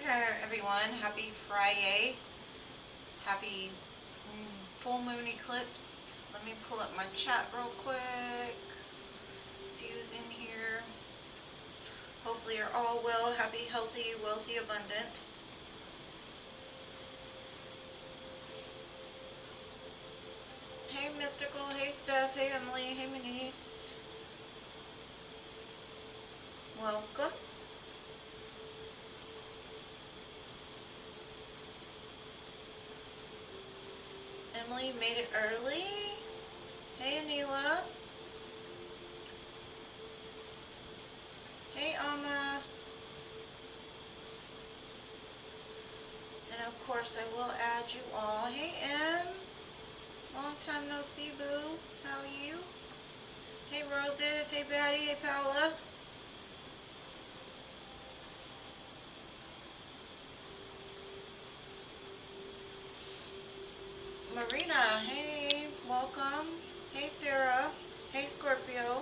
Okay, everyone, happy Friday. Happy full moon eclipse. Let me pull up my chat real quick. See who's in here. Hopefully you're all well, happy, healthy, wealthy, abundant. Hey Mystical, hey Steph, hey Emily, hey Manice. Welcome. Emily made it early. Hey Anila. Hey Amma. And of course I will add you all. Hey Em. Long time no see, boo. How are you? Hey Roses. Hey Batty. Hey Paola. Marina. Hey. Welcome. Hey Sarah. Hey Scorpio.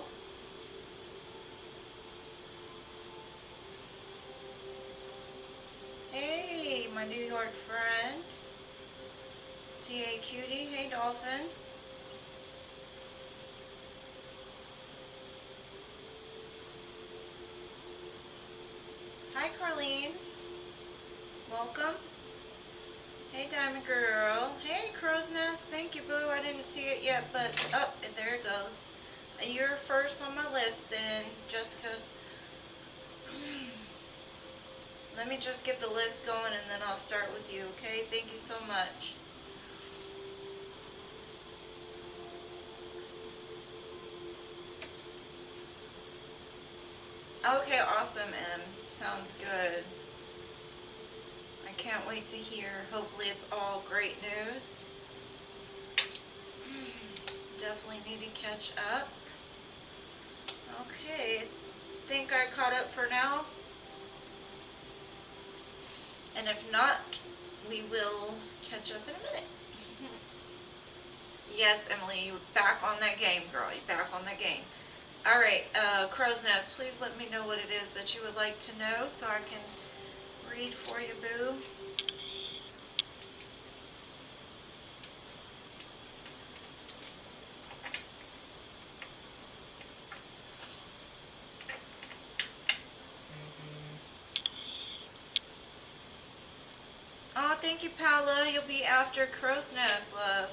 Hey, my New York friend. CA Cutie. Hey Dolphin. Hi Carlene. Welcome. Hey Diamond Girl. Hey Crow's Nest. Thank you, boo. I didn't see it yet, but there it goes. You're first on my list then, Jessica. Let me just get the list going and then I'll start with you, okay? Thank you so much. Okay, awesome, Em. Sounds good. I can't wait to hear. Hopefully it's all great news. Definitely need to catch up. Okay, think I caught up for now. And if not, we will catch up in a minute. Yes, Emily, you're back on that game, girl. You're back on that game. All right, Crow's Nest, please let me know what it is that you would like to know so I can read for you, boo. Oh, thank you, Paula. You'll be after Crow's Nest, love.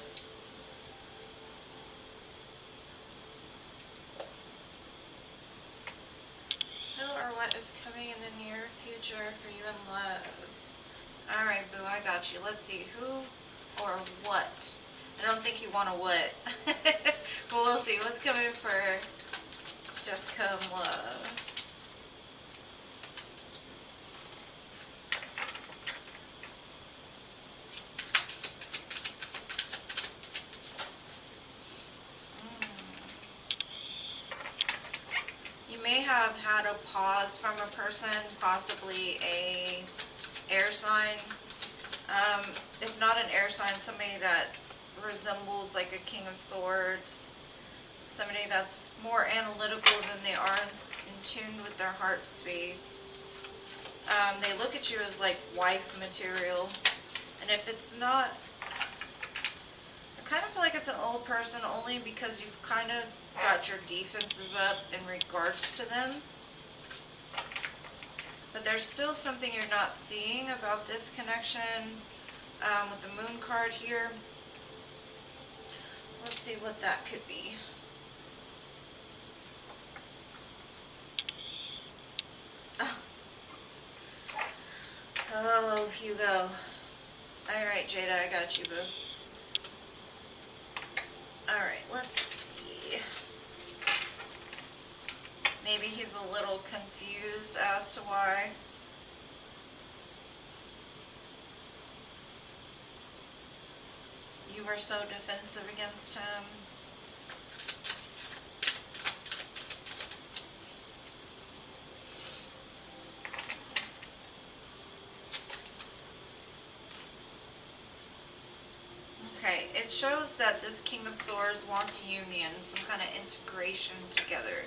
Who or what is coming in the near future for you in love? All right, boo, I got you. Let's see, who or what? I don't think you want a what. But we'll see what's coming for Jessica in love. You may have had a pause from a person, possibly a air sign. If not an air sign, somebody that resembles like a King of Swords. Somebody that's more analytical than they are in tune with their heart space. They look at you as like wife material. And if it's not, I kind of feel like it's an old person only because you've kind of got your defenses up in regards to them. But there's still something you're not seeing about this connection with the moon card here. Let's see what that could be. Oh, Hugo. Alright, Jada, I got you, boo. Alright, let's see. Maybe he's a little confused as to why. You were so defensive against him. Okay, it shows that this King of Swords wants union, some kind of integration together.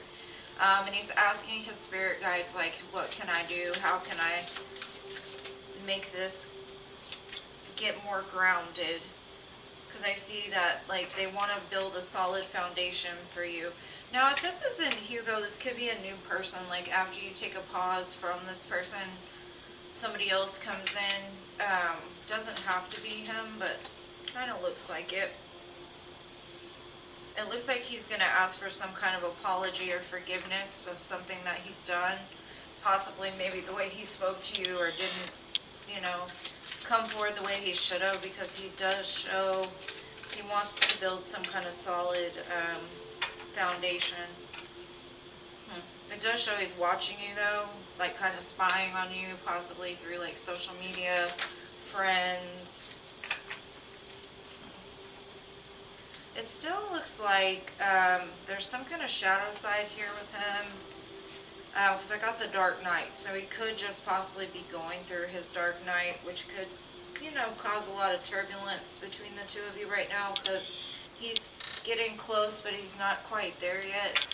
And he's asking his spirit guides, like, what can I do? How can I make this get more grounded. Because I see that, like, they want to build a solid foundation for you. Now, if this isn't Hugo, this could be a new person. Like, after you take a pause from this person, somebody else comes in. Doesn't have to be him, but kind of looks like it. It looks like he's going to ask for some kind of apology or forgiveness of something that he's done. Possibly maybe the way he spoke to you or didn't, you know, come forward the way he should have, because he does show he wants to build some kind of solid foundation. It does show he's watching you though, like kind of spying on you, possibly through like social media, friends. It still looks like there's some kind of shadow side here with him, because I got the dark night, so he could just possibly be going through his dark night, which could, you know, cause a lot of turbulence between the two of you right now, because he's getting close, but he's not quite there yet.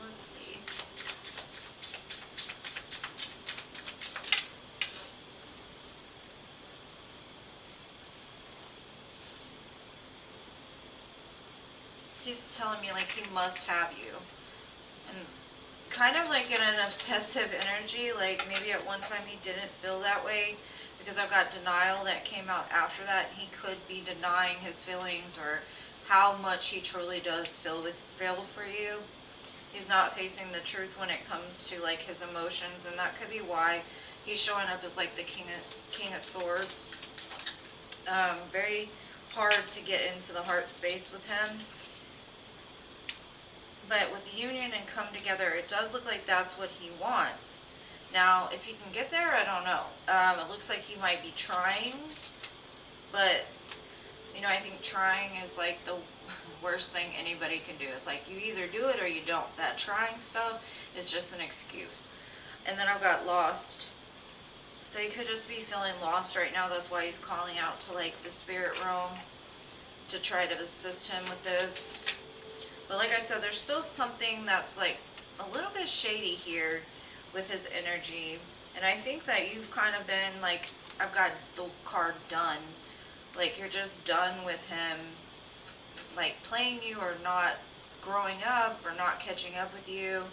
Let's see. He's telling me like he must have you. And kind of like in an obsessive energy, like maybe at one time he didn't feel that way, because I've got denial that came out after that. He could be denying his feelings or how much he truly does feel for you. He's not facing the truth when it comes to like his emotions, and that could be why he's showing up as like the King of Swords. Very hard to get into the heart space with him. But with the union and come together, it does look like that's what he wants. Now, if he can get there, I don't know. It looks like he might be trying, but, you know, I think trying is like the worst thing anybody can do. It's like you either do it or you don't. That trying stuff is just an excuse. And then I've got lost. So he could just be feeling lost right now. That's why he's calling out to like the spirit realm to try to assist him with this. But like I said, there's still something that's like a little bit shady here with his energy. And I think that you've kind of been like, I've got the card done. Like you're just done with him, like playing you or not growing up or not catching up with you.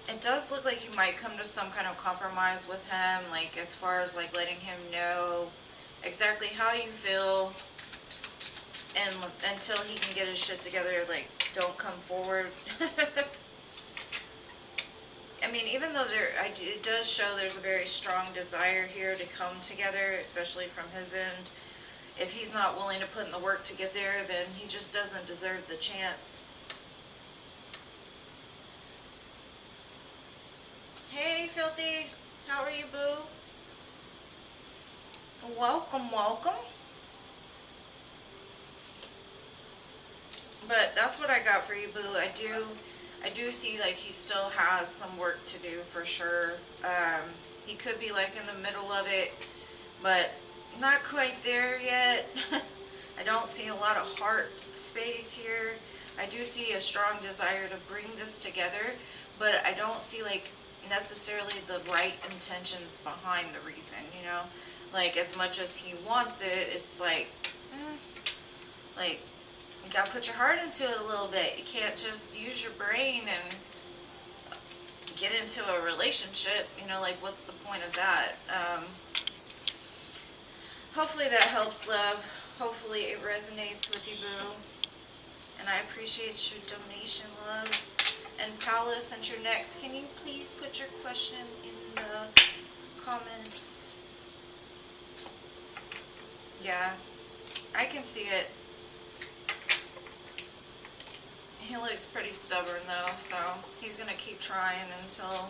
It does look like you might come to some kind of compromise with him, like as far as like letting him know exactly how you feel. And until he can get his shit together, like, don't come forward. I mean, even though it does show there's a very strong desire here to come together, especially from his end. If he's not willing to put in the work to get there, then he just doesn't deserve the chance. Hey, Filthy. How are you, boo? Welcome, welcome. But that's what I got for you, boo. I do see like he still has some work to do for sure. He could be like in the middle of it, but not quite there yet. I don't see a lot of heart space here. I do see a strong desire to bring this together, but I don't see like necessarily the right intentions behind the reason, you know? Like as much as he wants it, it's like, like, you gotta put your heart into it a little bit. You can't just use your brain and get into a relationship. You know, like, what's the point of that? Hopefully that helps, love. Hopefully it resonates with you, boo. And I appreciate your donation, love. And Paula, since you're next, can you please put your question in the comments? Yeah, I can see it. He looks pretty stubborn though, so he's gonna keep trying until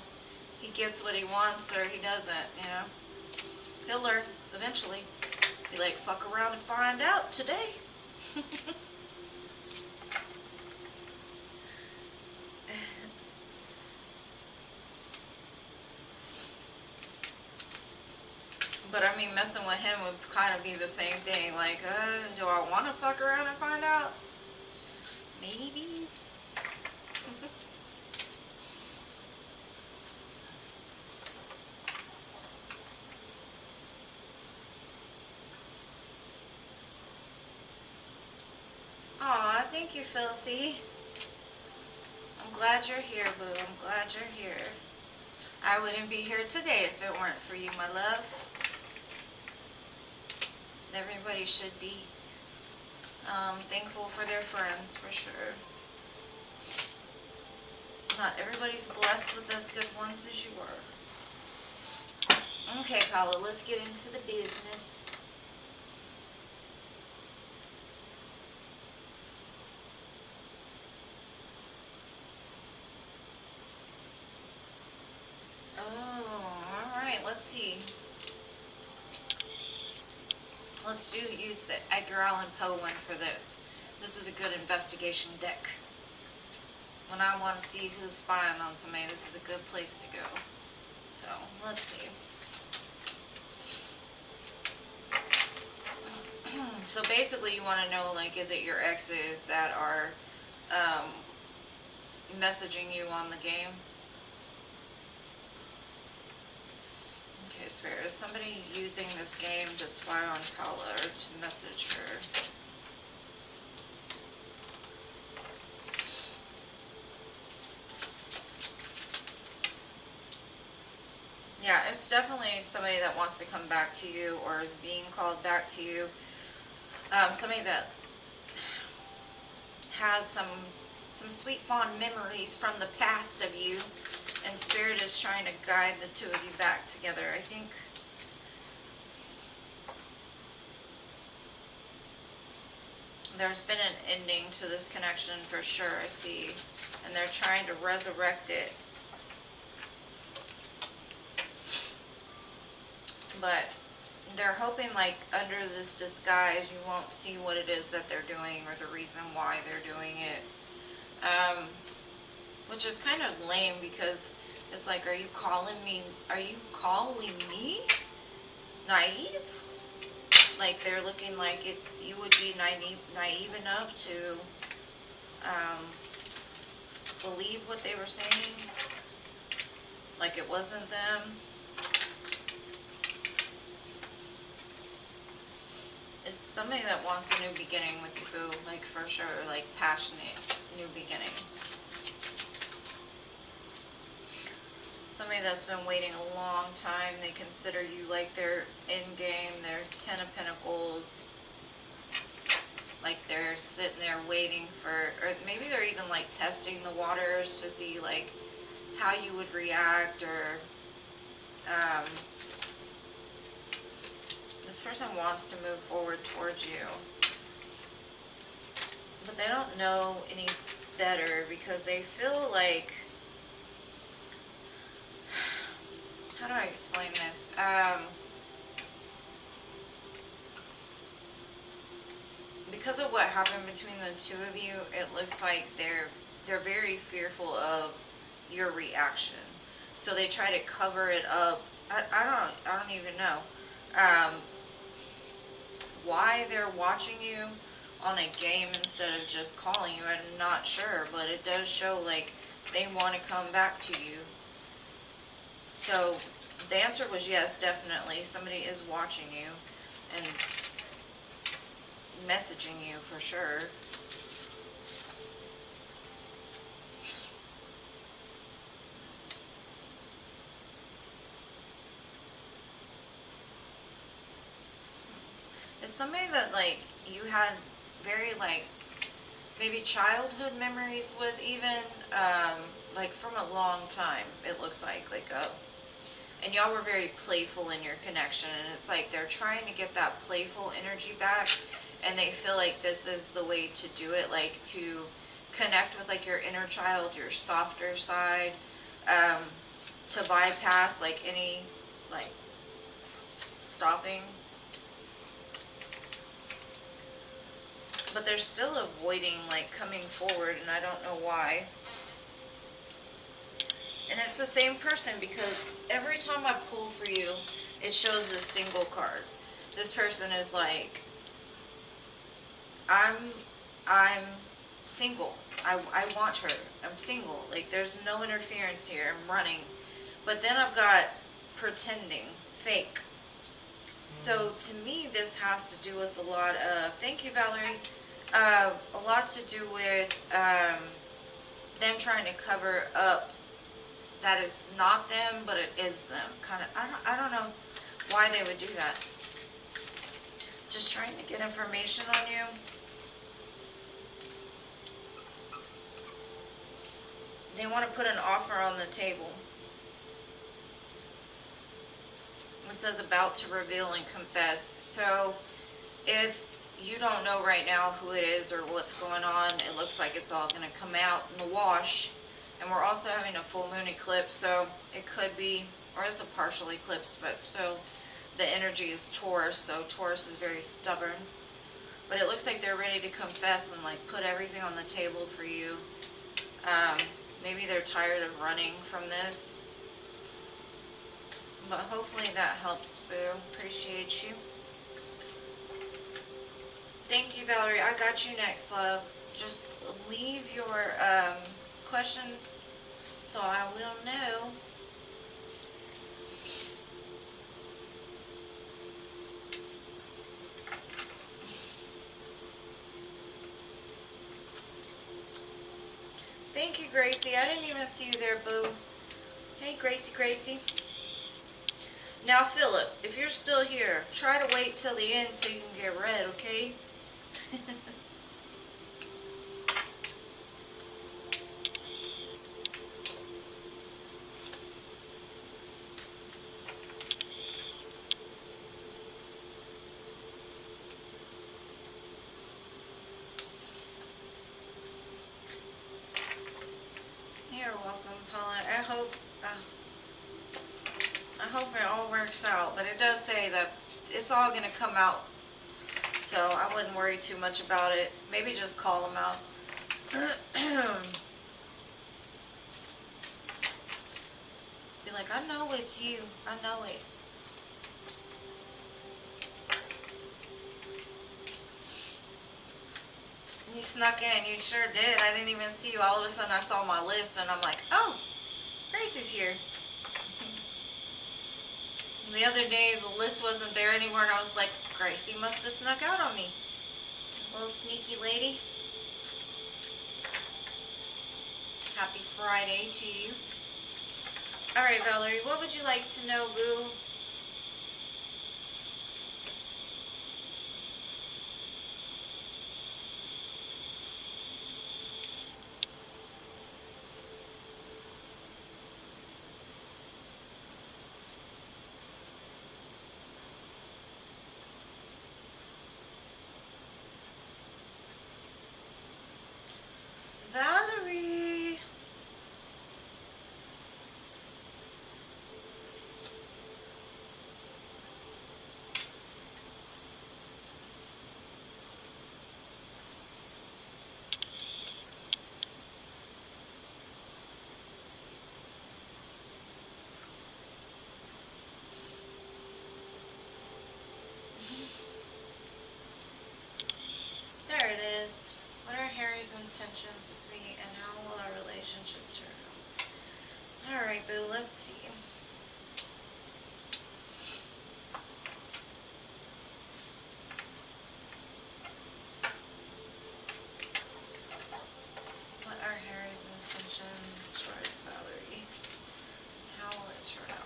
he gets what he wants or he doesn't, you know. He'll learn eventually. Be like, fuck around and find out today. But I mean, messing with him would kind of be the same thing. Like, do I want to fuck around and find out? about? Maybe? Aw, thank you, Filthy. I'm glad you're here, boo. I'm glad you're here. I wouldn't be here today if it weren't for you, my love. Everybody should be thankful for their friends, for sure. Not everybody's blessed with as good ones as you are. Okay, Paula, let's get into the business. Let's see. Let's use the Edgar Allan Poe one for this. This is a good investigation deck. When I want to see who's spying on somebody, this is a good place to go. So, let's see. So basically you want to know, like, is it your exes that are messaging you on the game? Okay, Spirit, is somebody using this game to spy on Paula or to message her? Yeah, it's definitely somebody that wants to come back to you or is being called back to you. Somebody that has some sweet fond memories from the past of you, and Spirit is trying to guide the two of you back together. I think there's been an ending to this connection for sure, I see, and they're trying to resurrect it. But they're hoping, like, under this disguise, you won't see what it is that they're doing or the reason why they're doing it. Which is kind of lame because it's like, are you calling me naive? Like, they're looking like you would be naive enough to believe what they were saying, like it wasn't them. It's somebody that wants a new beginning with you, boo, like, for sure, like, passionate new beginning. Somebody that's been waiting a long time. They consider you like their end game, their 10 of Pentacles. Like they're sitting there waiting for, or maybe they're even like testing the waters to see like how you would react, or this person wants to move forward towards you. But they don't know any better because they feel like, how do I explain this? Because of what happened between the two of you, it looks like they're very fearful of your reaction. So they try to cover it up. I don't even know why they're watching you on a game instead of just calling you. I'm not sure, but it does show like they want to come back to you. So the answer was yes, definitely. Somebody is watching you and messaging you for sure. It's somebody that like you had very like maybe childhood memories with, even like from a long time. It looks like and y'all were very playful in your connection, and it's like they're trying to get that playful energy back, and they feel like this is the way to do it, like to connect with like your inner child, your softer side, to bypass like any like stopping. But they're still avoiding like coming forward, and I don't know why. And it's the same person, because every time I pull for you, it shows this single card. This person is like, I'm I'm single. I want her. I'm single. Like, there's no interference here. I'm running. But then I've got pretending, fake. So to me, this has to do with a lot of, thank you, Valerie, a lot to do with them trying to cover up that it's not them, but it is them. Kind of, I don't know why they would do that. Just trying to get information on you. They want to put an offer on the table. It says about to reveal and confess. So if you don't know right now who it is or what's going on, it looks like it's all going to come out in the wash. And we're also having a full moon eclipse, so it could be, or it's a partial eclipse, but still the energy is Taurus, so Taurus is very stubborn. But it looks like they're ready to confess and like put everything on the table for you. Maybe they're tired of running from this. But hopefully that helps, Boo. Appreciate you. Thank you, Valerie. I got you next, love. Just leave your question so I will know. Thank you, Gracie. I didn't even see you there, Boo. Hey, Gracie. Now, Philip, if you're still here, try to wait till the end so you can get read, okay? You're welcome, Paula. I hope it all works out, but it does say that it's all going to come out, so I wouldn't worry too much about it. Maybe just call them out. Be like, I know it's you. I know it. You snuck in. You sure did. I didn't even see you. All of a sudden I saw my list and I'm like, oh, Gracie's here. The other day the list wasn't there anymore and I was like, Gracie must have snuck out on me. Little sneaky lady. Happy Friday to you. Alright, Valerie, what would you like to know, Boo? Valerie! There it is. What are Harry's intentions with me and how will our relationship turn out? Alright, Boo, let's see. What are Harry's intentions towards Valerie? How will it turn out?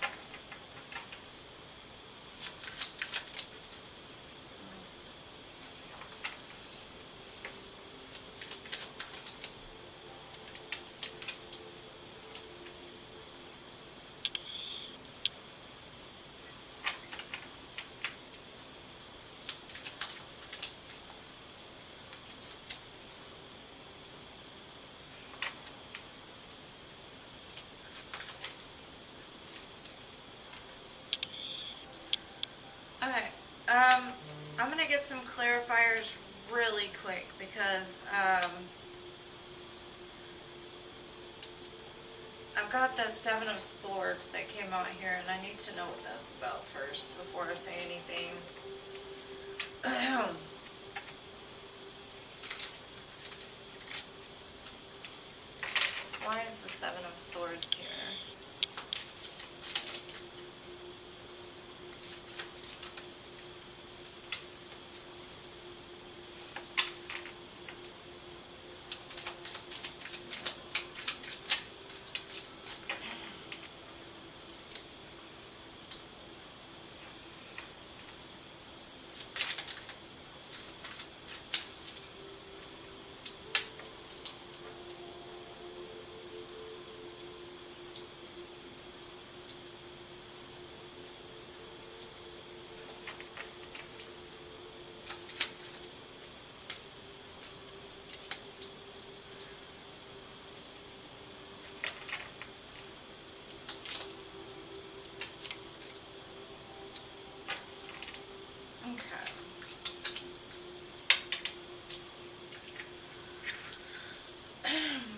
Okay, I'm going to get some clarifiers really quick because I've got the Seven of Swords that came out here and I need to know what that's about first before I say anything. Seven of Swords here.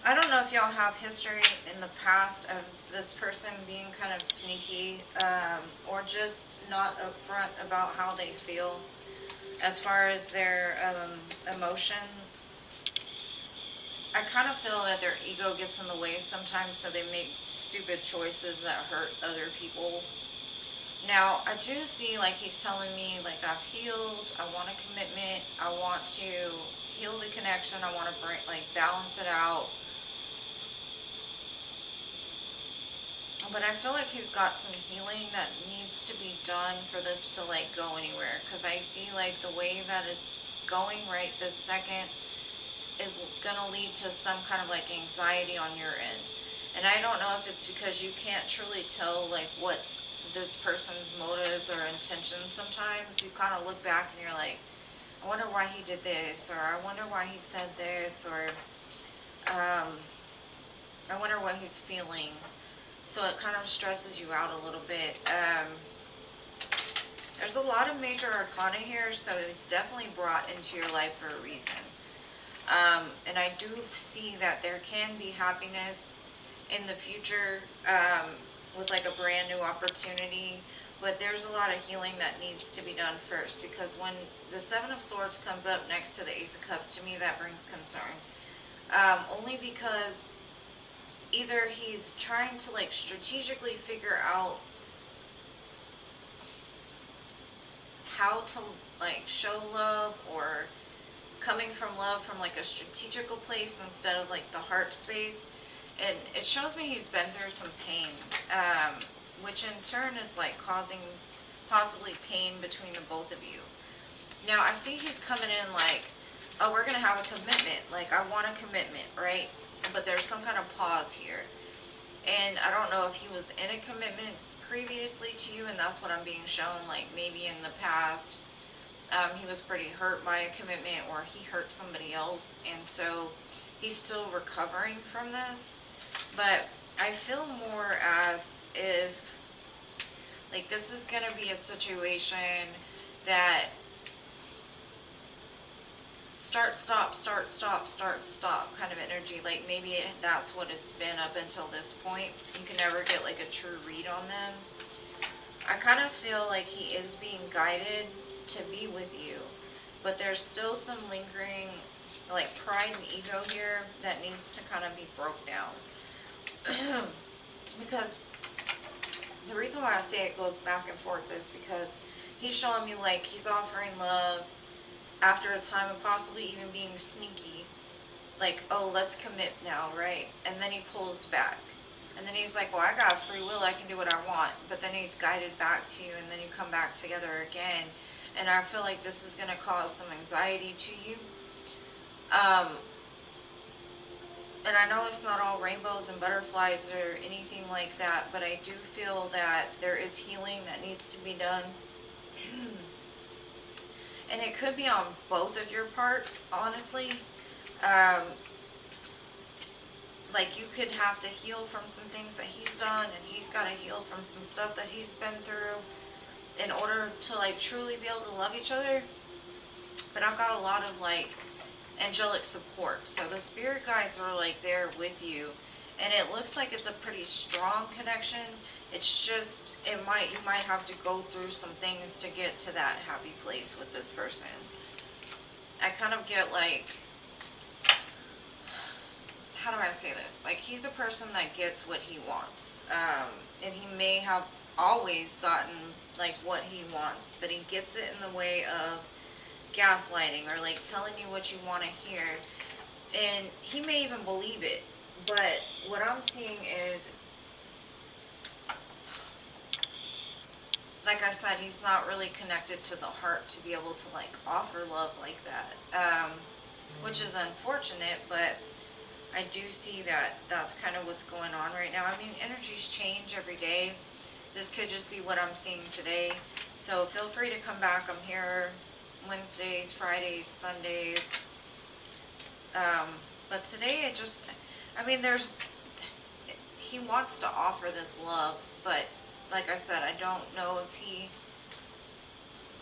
I don't know if y'all have history in the past of this person being kind of sneaky, or just not upfront about how they feel as far as their emotions. I kind of feel that their ego gets in the way sometimes, so they make stupid choices that hurt other people. Now, I do see, like, he's telling me, like, I've healed, I want a commitment, I want to heal the connection, I want to bring, like, balance it out. But I feel like he's got some healing that needs to be done for this to, like, go anywhere. Because I see, like, the way that it's going right this second is going to lead to some kind of, like, anxiety on your end. And I don't know if it's because you can't truly tell, like, what's this person's motives or intentions sometimes. You kind of look back and you're like, I wonder why he did this, or I wonder why he said this, or I wonder what he's feeling. So it kind of stresses you out a little bit. There's a lot of major arcana here, so it's definitely brought into your life for a reason. And I do see that there can be happiness in the future with like a brand new opportunity, but there's a lot of healing that needs to be done first, because when the Seven of Swords comes up next to the Ace of Cups, to me that brings concern. Only because either he's trying to like strategically figure out how to like show love, or coming from love from like a strategical place instead of like the heart space. And it shows me he's been through some pain, which in turn is like causing possibly pain between the both of you. Now I see he's coming in like, oh, we're gonna have a commitment, like I want a commitment, right? But there's some kind of pause here. And I don't know if he was in a commitment previously to you, and that's what I'm being shown, like maybe in the past he was pretty hurt by a commitment, or he hurt somebody else, and so he's still recovering from this. But I feel more as if like this is going to be a situation that start, stop, start, stop, start, stop kind of energy. Like maybe that's what it's been up until this point. You can never get like a true read on them. I kind of feel like he is being guided to be with you, but there's still some lingering like pride and ego here that needs to kind of be broke down. Because the reason why I say it goes back and forth is because he's showing me like he's offering love after a time of possibly even being sneaky, like, oh, let's commit now, right? And then he pulls back, and then he's like, well, I got free will, I can do what I want. But then he's guided back to you, and then you come back together again. And I feel like this is going to cause some anxiety to you. And I know it's not all rainbows and butterflies or anything like that, but I do feel that there is healing that needs to be done. And it could be on both of your parts, honestly. Like you could have to heal from some things that he's done, and he's got to heal from some stuff that he's been through in order to like truly be able to love each other. But I've got a lot of like angelic support, so the spirit guides are like there with you, and it looks like it's a pretty strong connection. It's just you might have to go through some things to get to that happy place with this person. I kind of get like how do I say this? Like, he's a person that gets what he wants. And he may have always gotten, like, what he wants, but he gets it in the way of gaslighting or, like, telling you what you want to hear. And he may even believe it. But what I'm seeing is, like I said, he's not really connected to the heart to be able to, like, offer love like that. Which is unfortunate, but I do see that that's kind of what's going on right now. I mean, energies change every day. This could just be what I'm seeing today. So feel free to come back. I'm here Wednesdays, Fridays, Sundays. But today he wants to offer this love, but like I said, I don't know if he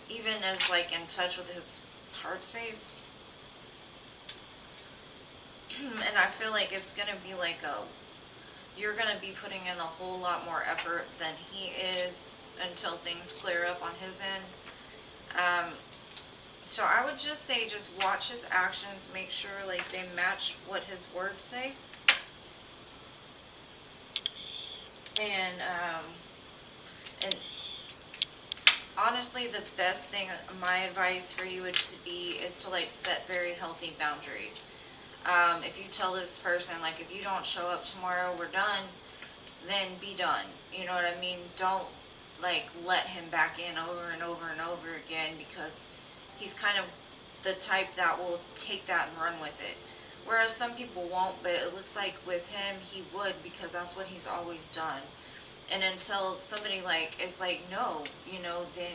even is, like, in touch with his heart space. And I feel like it's going to be like you're going to be putting in a whole lot more effort than he is until things clear up on his end. So I would just say, just watch his actions, make sure, like, they match what his words say. And honestly, the best thing, my advice for you is to, like, set very healthy boundaries. If you tell this person, like, if you don't show up tomorrow, we're done, then be done. You know what I mean? Don't, like, let him back in over and over and over again, because he's kind of the type that will take that and run with it. Whereas some people won't, but it looks like with him, he would, because that's what he's always done. And until somebody, like, is like, no, you know, then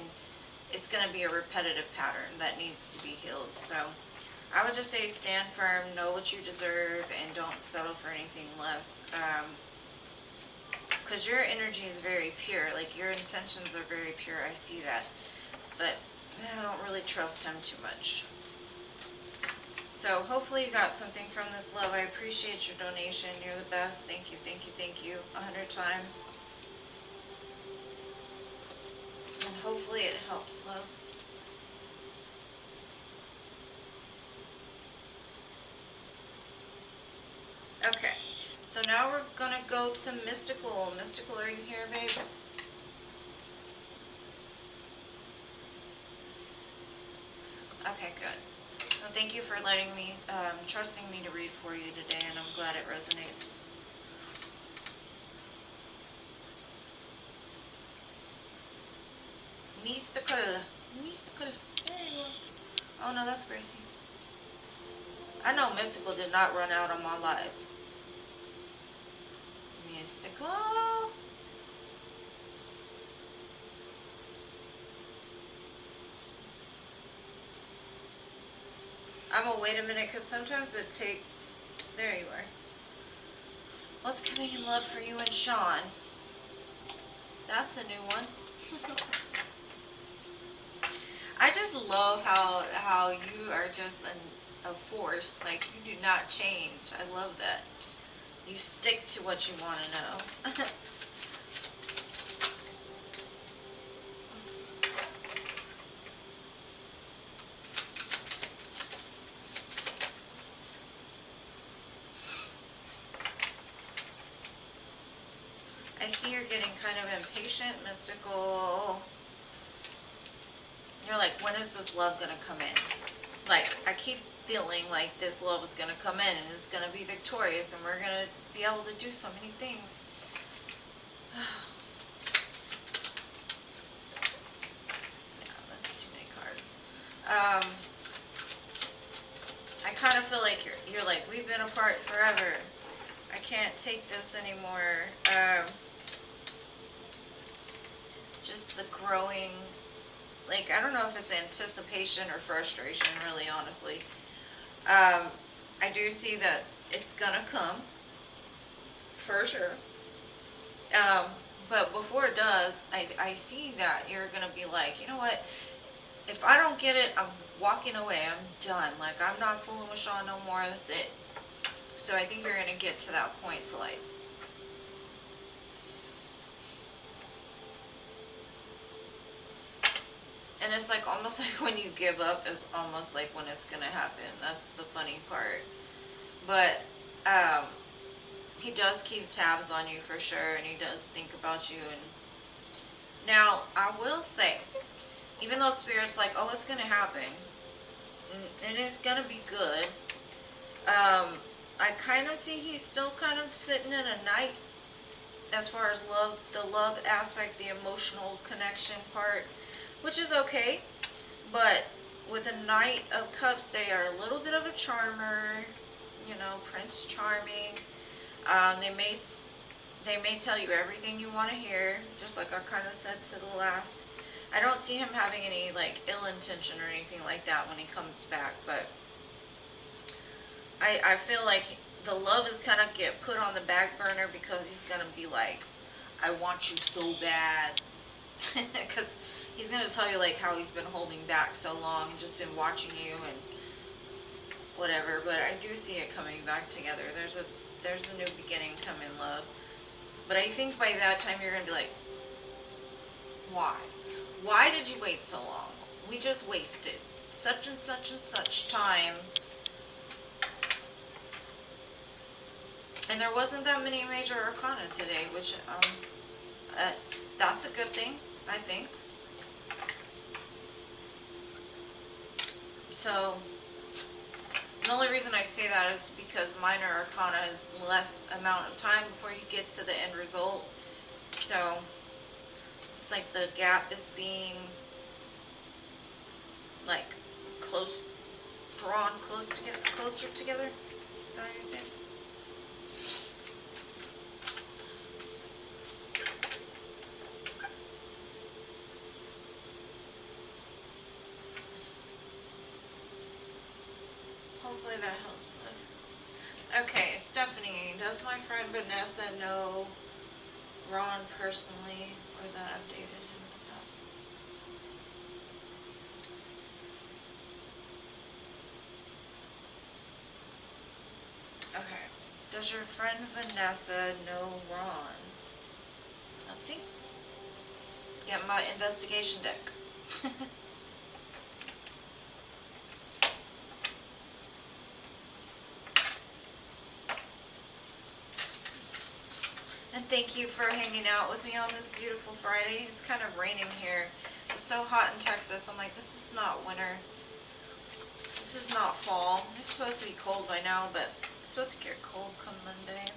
it's going to be a repetitive pattern that needs to be healed. So I would just say stand firm, know what you deserve, and don't settle for anything less. Because your energy is very pure. Like, your intentions are very pure. I see that. But I don't really trust him too much. So hopefully you got something from this, love. I appreciate your donation. You're the best. Thank you, thank you, thank you 100 times. And hopefully it helps, love. Okay, so now we're going to go to Mystical. Mystical, are you here, babe? Okay, good. Well, thank you for letting me, trusting me to read for you today, and I'm glad it resonates. Mystical. Mystical. There you go. Oh, no, that's Gracie. I know Mystical did not run out on my life. Mystical. I'm gonna wait a minute, because sometimes it takes... There you are. What's coming in love for you and Sean? That's a new one. I just love how you are just a force. Like, you do not change. I love that. You stick to what you want to know. I see you're getting kind of impatient, Mystical. You're like, when is this love going to come in? Like, I keep feeling like this love is going to come in and it's going to be victorious and we're going to be able to do so many things. Yeah, that's too many cards. I kind of feel like you're like, we've been apart forever. I can't take this anymore. Just the growing, like, I don't know if it's anticipation or frustration, really, honestly. I do see that it's gonna come, for sure. But before it does, I see that you're gonna be like, you know what, if I don't get it, I'm walking away, I'm done. Like, I'm not fooling with Sean no more, that's it. So I think you're gonna get to that point to, like, and it's like almost like when you give up is almost like when it's gonna happen. That's the funny part. But Um, he does keep tabs on you for sure, and he does think about you. And now, I will say, even though Spirit's like, oh, it's gonna happen, and it's gonna be good, I kind of see he's still kind of sitting in a night as far as love, the love aspect, the emotional connection part, which is okay. But with a Knight of Cups, they are a little bit of a charmer, you know, Prince Charming. They may tell you everything you want to hear, just like I kind of said to the last. I don't see him having any like ill intention or anything like that when he comes back, but I feel like the love is kind of get put on the back burner because he's gonna be like, I want you so bad, because he's gonna tell you like how he's been holding back so long and just been watching you and whatever. But I do see it coming back together. There's a new beginning coming, love. But I think by that time you're gonna be like, why? Why did you wait so long? We just wasted such and such and such time. And there wasn't that many major arcana today, which that's a good thing, I think. So the only reason I say that is because minor arcana is less amount of time before you get to the end result. So it's like the gap is being like drawn closer together. Is that what you're saying? Hopefully that helps. Okay, Stephanie, does my friend Vanessa know Ron personally, or that I've dated him in the past? Okay. Does your friend Vanessa know Ron? Let's see. Get my investigation deck. And thank you for hanging out with me on this beautiful Friday. It's kind of raining here. It's so hot in Texas. I'm like, this is not winter. This is not fall. It's supposed to be cold by now, but it's supposed to get cold come Monday.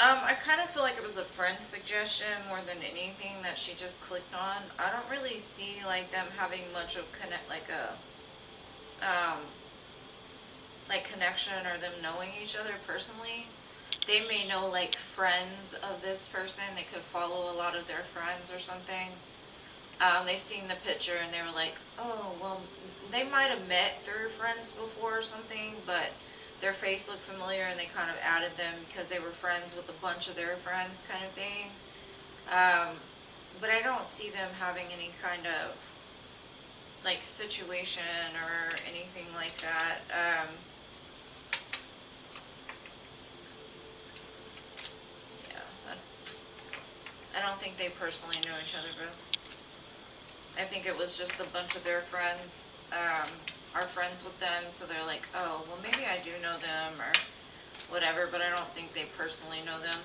I kind of feel like it was a friend suggestion more than anything that she just clicked on. I don't really see like them having much of like connection or them knowing each other personally. They may know like friends of this person. They could follow a lot of their friends or something. They seen the picture and they were like, oh, well, they might have met through friends before or something, but their face looked familiar and they kind of added them because they were friends with a bunch of their friends kind of thing. But I don't see them having any kind of like situation or anything like that. Yeah, I don't think they personally know each other, bro. I think it was just a bunch of their friends are friends with them, so they're like, oh, well, maybe I do know them or whatever, but I don't think they personally know them.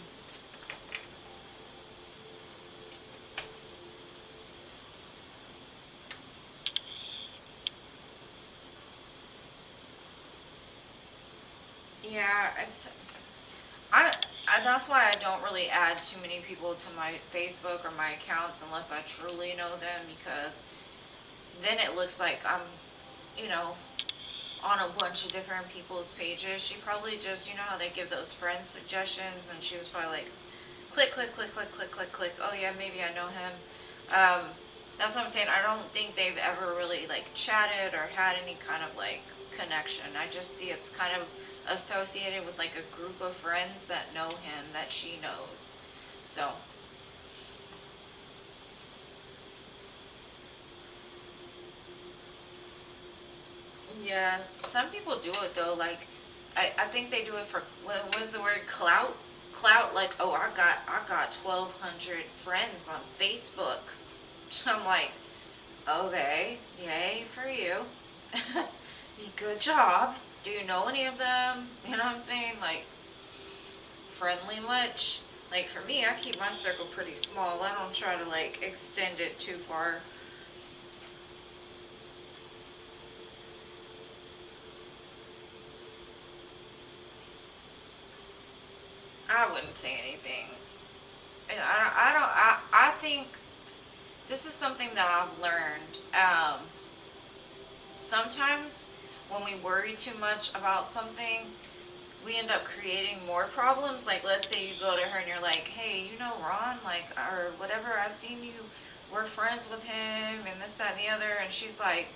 Yeah, that's why I don't really add too many people to my Facebook or my accounts unless I truly know them, because then it looks like I'm, you know, on a bunch of different people's pages. She probably just, you know how they give those friend suggestions, and she was probably like, click, click, click, click, click, click, click. Oh yeah, maybe I know him. That's what I'm saying. I don't think they've ever really like chatted or had any kind of like connection. I just see it's kind of associated with like a group of friends that know him, that she knows. So Yeah, some people do it though. Like, I think they do it for what is the word, clout? Clout. Like, oh, I got 1,200 friends on Facebook. So I'm like, okay, yay for you. Good job. Do you know any of them? You know what I'm saying? Like, friendly much? Like, for me, I keep my circle pretty small. I don't try to like extend it too far. I wouldn't say anything. I think this is something that I've learned. Sometimes when we worry too much about something, we end up creating more problems. Like, let's say you go to her and you're like, hey, you know Ron, like, or whatever, I seen you were friends with him and this, that, and the other. And she's like,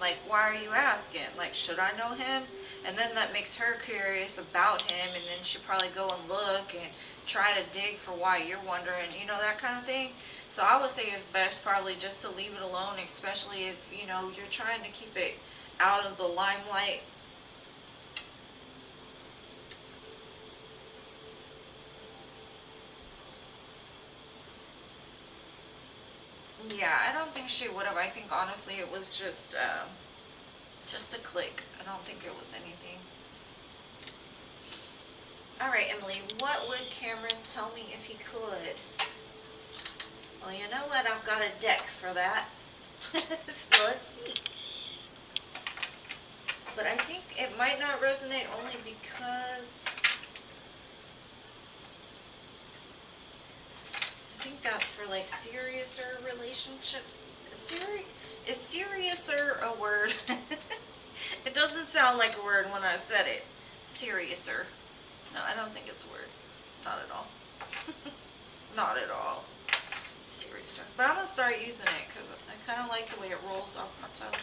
like, why are you asking? Like, should I know him? And then that makes her curious about him, and then she'll probably go and look and try to dig for why you're wondering, that kind of thing. So I would say it's best probably just to leave it alone, especially if, you're trying to keep it out of the limelight. Yeah, I don't think she would have. I think honestly it was just a click. I don't think it was anything. All right, Emily, what would Cameron tell me if he could? Well, you know what? I've got a deck for that. So let's see. But I think it might not resonate only because I think that's for like seriouser relationships. Is seriouser a word? It doesn't sound like a word when I said it. Seriouser. No, I don't think it's a word. Not at all. Not at all. Seriouser. But I'm going to start using it because I kind of like the way it rolls off my tongue.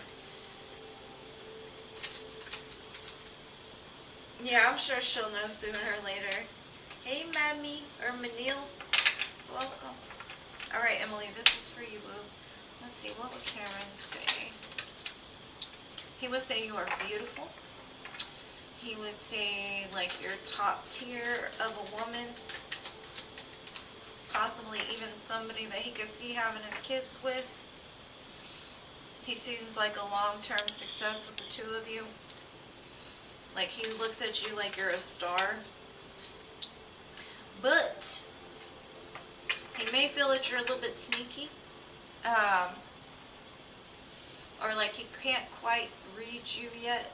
Yeah, I'm sure she'll know sooner or later. Hey, Mammy, or Manil. Welcome. All right, Emily, this is for you, boo. Let's see, what would Cameron say? He would say you are beautiful. He would say, like, you're top tier of a woman. Possibly even somebody that he could see having his kids with. He seems like a long-term success with the two of you. Like, he looks at you like you're a star. But he may feel that you're a little bit sneaky. Or like he can't quite read you yet.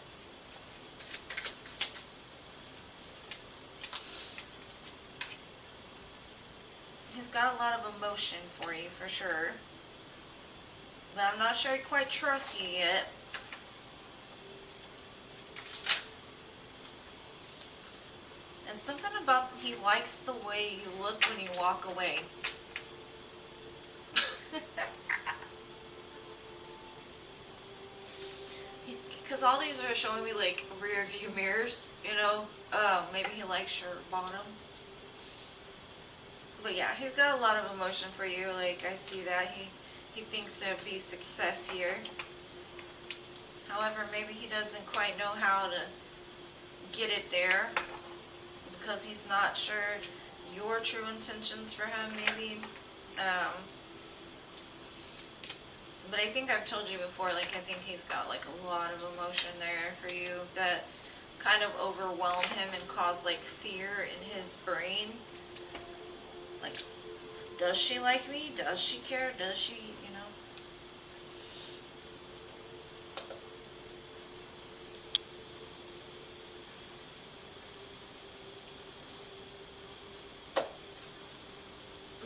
He's got a lot of emotion for you, for sure. But I'm not sure he quite trusts you yet. And something about he likes the way you look when you walk away. Because all these are showing me like rear view mirrors, maybe he likes your bottom. But yeah, he's got a lot of emotion for you. Like, I see that. He thinks there'll be success here. However, maybe he doesn't quite know how to get it there because he's not sure your true intentions for him, maybe. But I think I've told you before, like, I think he's got, like, a lot of emotion there for you that kind of overwhelm him and cause, like, fear in his brain. Like, does she like me? Does she care? Does she,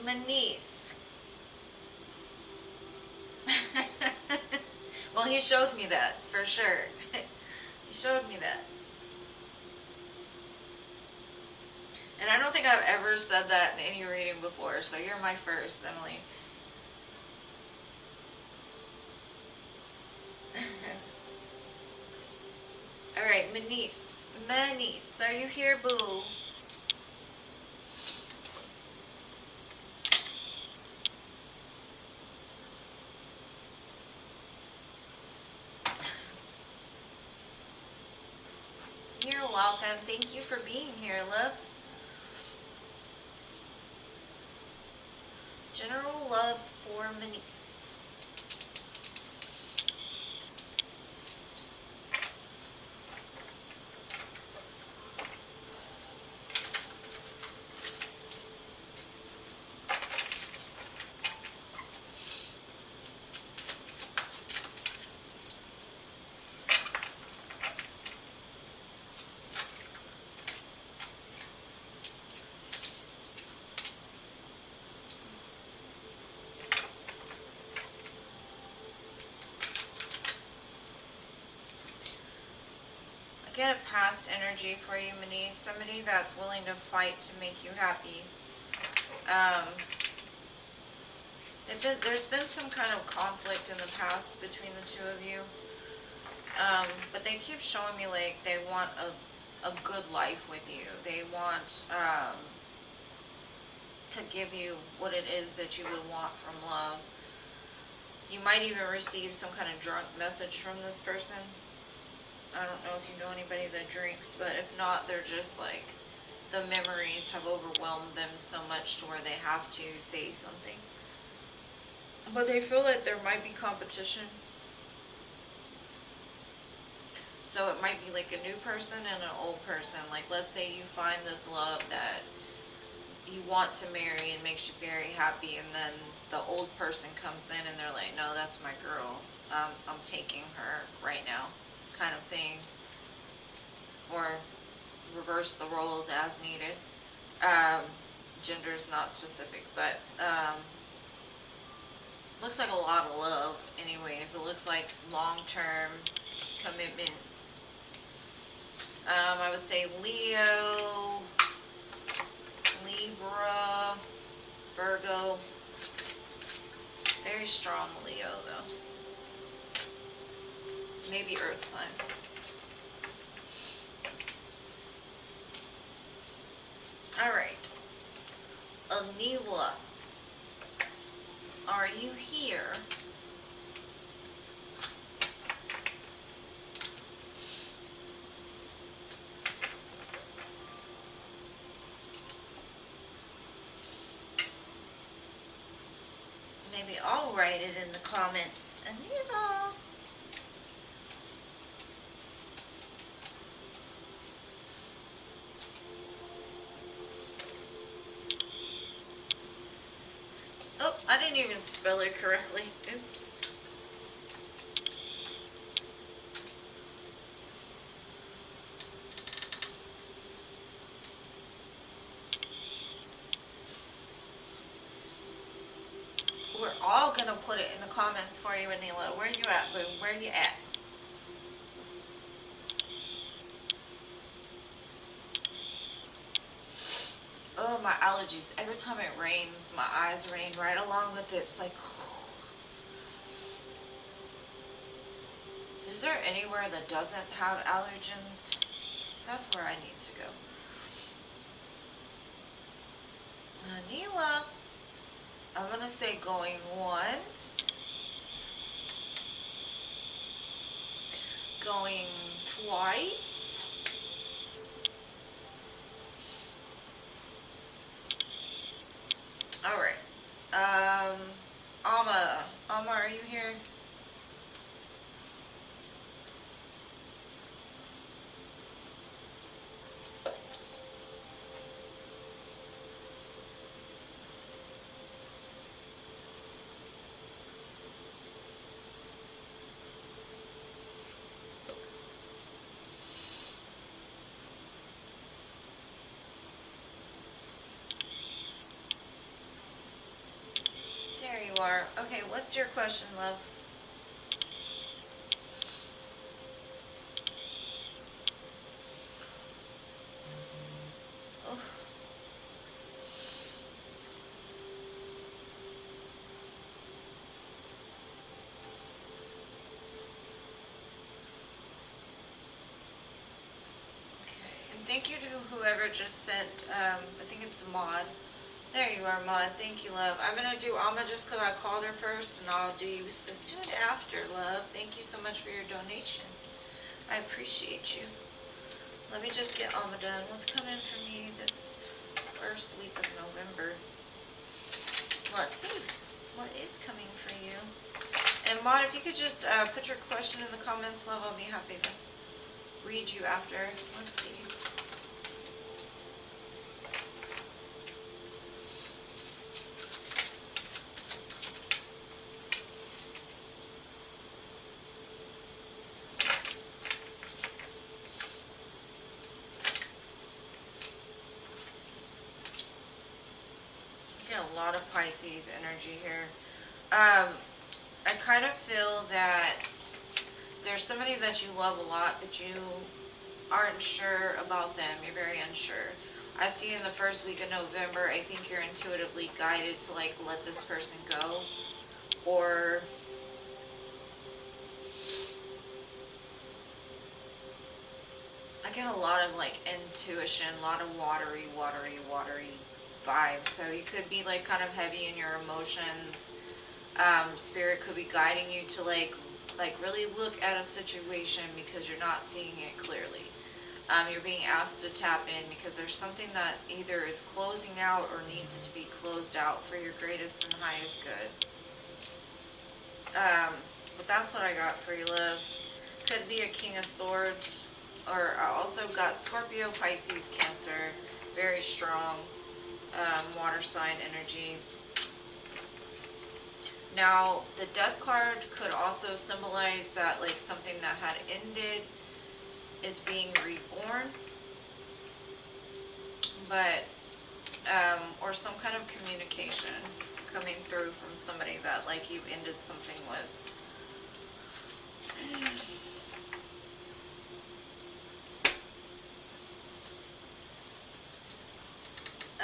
My niece. Well, he showed me that, for sure. He showed me that. And I don't think I've ever said that in any reading before, so you're my first, Emily. Alright, my niece. Are you here, boo? welcome. Thank you for being here, love. General love for Monique. Get a past energy for you, Monique. Somebody that's willing to fight to make you happy. There's been some kind of conflict in the past between the two of you. But they keep showing me like they want a good life with you. They want to give you what it is that you would want from love. You might even receive some kind of drunk message from this person. I don't know if you know anybody that drinks, but if not, they're just like, the memories have overwhelmed them so much to where they have to say something. But they feel that there might be competition. So it might be like a new person and an old person. Like, let's say you find this love that you want to marry and makes you very happy, and then the old person comes in and they're like, no, that's my girl. I'm taking her right now, kind of thing. Or reverse the roles as needed. Gender is not specific, but looks like a lot of love anyways. It looks like long-term commitments. I would say Leo, Libra, Virgo. Very strong Leo though. Maybe Earth sign. Alright. Anila, are you here? Maybe I'll write it in the comments. Anila. Oh, I didn't even spell it correctly. Oops. We're all gonna put it in the comments for you, Anila. Where you at, boo? Where you at? Oh, my allergies. Every time it rains, my eyes rain right along with it. It's like, is there anywhere that doesn't have allergens? That's where I need to go. Anila, I'm gonna say going once, going twice. All right. Ama, are you here? There you are. Okay, what's your question, love? Oh. Okay, and thank you to whoever just sent, I think it's Maud. There you are, Maud. Thank you, love. I'm going to do Alma just because I called her first, and I'll do you soon after, love. Thank you so much for your donation. I appreciate you. Let me just get Alma done. What's coming for me this first week of November? Let's see. What is coming for you? And Maud, if you could just put your question in the comments, love, I'll be happy to read you after. Let's see. Get a lot of Pisces energy here. I kind of feel that there's somebody that you love a lot, but you aren't sure about them. You're very unsure. I see in the first week of November, I think you're intuitively guided to like let this person go, or I get a lot of like intuition, a lot of watery vibe. So you could be like kind of heavy in your emotions. Spirit could be guiding you to like really look at a situation because you're not seeing it clearly. You're being asked to tap in because there's something that either is closing out or needs to be closed out for your greatest and highest good. But that's what I got for you, love. Could be a King of Swords, or I also got Scorpio, Pisces, Cancer, very strong water sign energy. Now, the Death card could also symbolize that like something that had ended is being reborn, but or some kind of communication coming through from somebody that like you ended something with.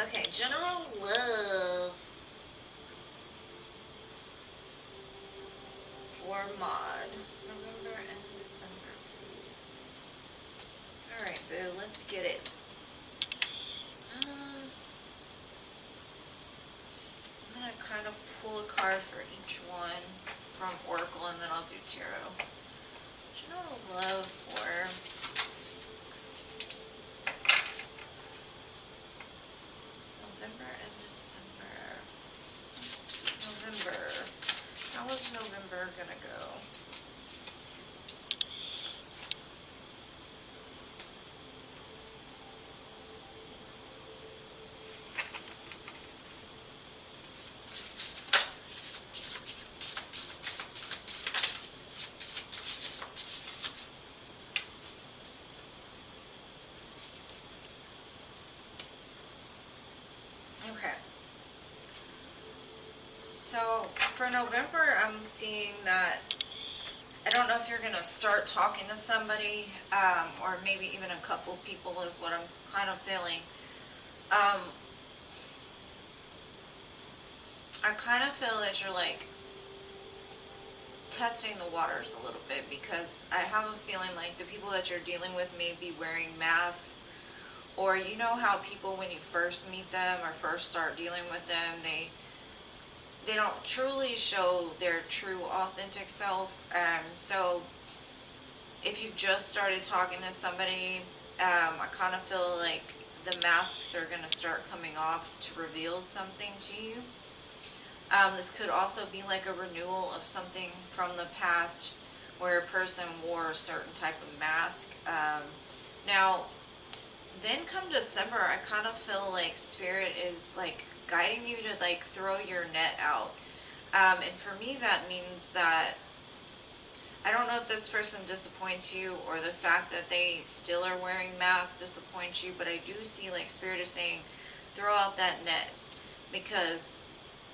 Okay, general love for Maud. November and December, please. Alright, boo, let's get it. I'm going to kind of pull a card for each one from Oracle, and then I'll do Tarot. General love for November and December. November. How is November gonna go? Okay. So for November, I'm seeing that I don't know if you're going to start talking to somebody, or maybe even a couple people is what I'm kind of feeling. I kind of feel that you're like testing the waters a little bit, because I have a feeling like the people that you're dealing with may be wearing masks, or you know how people, when you first meet them or first start dealing with them, they don't truly show their true authentic self. So if you've just started talking to somebody, I kind of feel like the masks are going to start coming off to reveal something to you. This could also be like a renewal of something from the past where a person wore a certain type of mask. Now, then come December, I kind of feel like Spirit is like guiding you to like throw your net out. And for me, that means that I don't know if this person disappoints you or the fact that they still are wearing masks disappoints you, but I do see like Spirit is saying throw out that net, because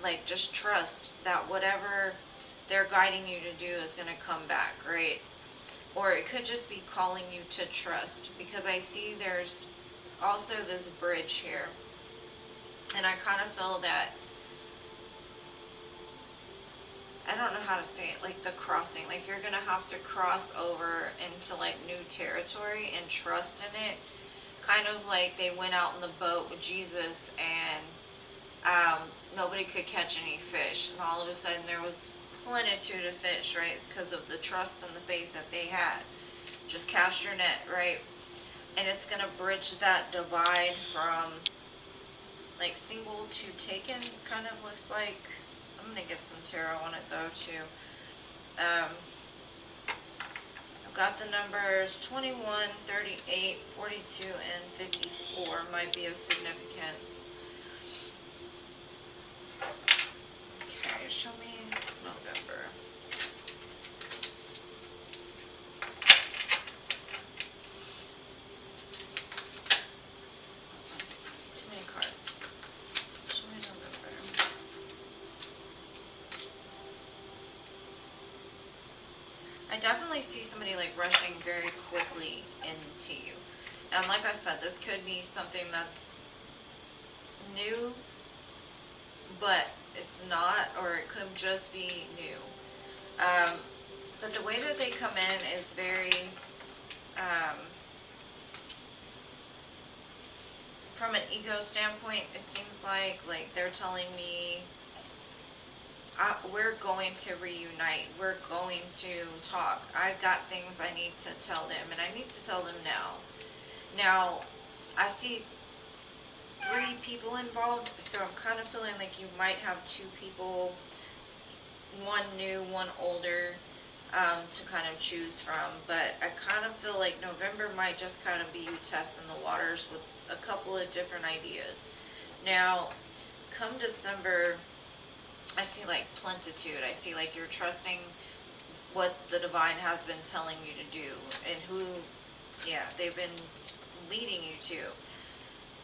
like just trust that whatever they're guiding you to do is going to come back, right? Or it could just be calling you to trust, because I see there's also this bridge here. And I kind of feel that, I don't know how to say it, like the crossing, like you're going to have to cross over into like new territory and trust in it. Kind of like they went out in the boat with Jesus and nobody could catch any fish. And all of a sudden there was plenitude of fish, right? Because of the trust and the faith that they had. Just cast your net, right? and it's going to bridge that divide from like single to taken, kind of looks like. I'm going to get some tarot on it though too. I've got the numbers 21, 38, 42, and 54 might be of significance. Okay, show me November. Too many cards. Show me November. I definitely see somebody like rushing very quickly into you. And like I said, this could be something that's new, but it's not, or it could just be new. But the way that they come in is very, from an ego standpoint, it seems like they're telling me, we're going to reunite. We're going to talk. I've got things I need to tell them, and I need to tell them now. Now, I see 3 people involved, so I'm kind of feeling like you might have 2 people, one new, one older, to kind of choose from. But I kind of feel like November might just kind of be you testing the waters with a couple of different ideas. Now, come December, I see like plentitude. I see like you're trusting what the divine has been telling you to do, and who, they've been leading you to.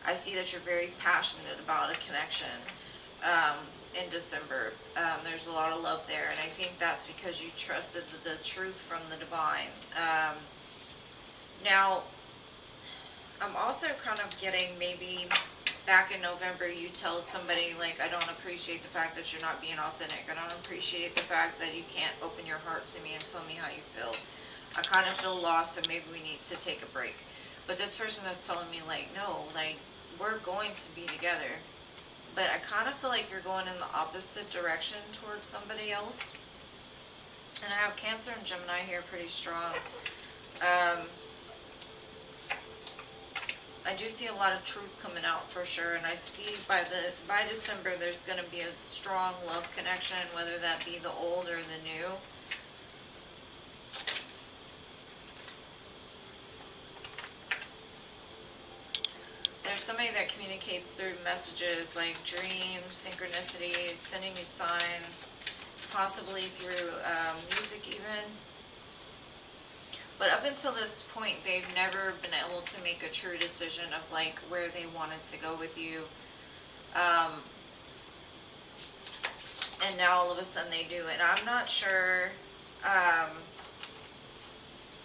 I see that you're very passionate about a connection in December. There's a lot of love there, and I think that's because you trusted the truth from the divine. Now, I'm also kind of getting maybe back in November you tell somebody like, I don't appreciate the fact that you're not being authentic. I don't appreciate the fact that you can't open your heart to me and tell me how you feel. I kind of feel lost, and maybe we need to take a break. But this person is telling me like, no, like, we're going to be together. But I kind of feel like you're going in the opposite direction towards somebody else. And I have Cancer and Gemini here pretty strong. I do see a lot of truth coming out for sure, and I see by December there's going to be a strong love connection, whether that be the old or the new. There's somebody that communicates through messages like dreams, synchronicities, sending you signs, possibly through music even. But up until this point, they've never been able to make a true decision of like where they wanted to go with you. And now all of a sudden they do. And I'm not sure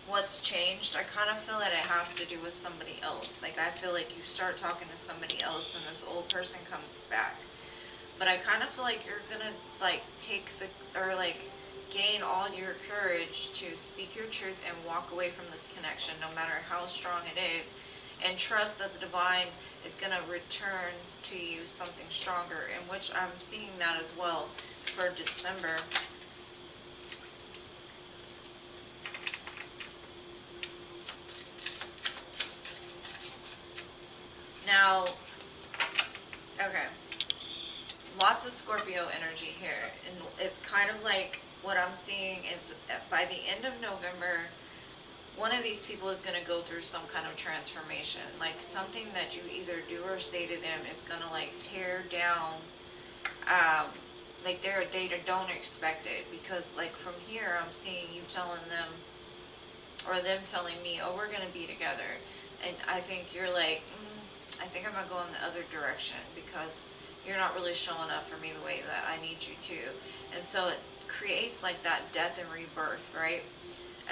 what's changed. I kind of feel that it has to do with somebody else. Like, I feel like you start talking to somebody else and this old person comes back. But I kind of feel like you're gonna like gain all your courage to speak your truth and walk away from this connection, no matter how strong it is, and trust that the divine is going to return to you something stronger, in which I'm seeing that as well for December. Now, okay, lots of Scorpio energy here, and it's kind of like what I'm seeing is by the end of November, one of these people is going to go through some kind of transformation. Like, something that you either do or say to them is going to like tear down, like they don't expect it. Because like from here, I'm seeing you telling them, or them telling me, oh, we're going to be together. And I think you're like, I think I'm going to go in the other direction, because you're not really showing up for me the way that I need you to. And so it creates like that death and rebirth, right?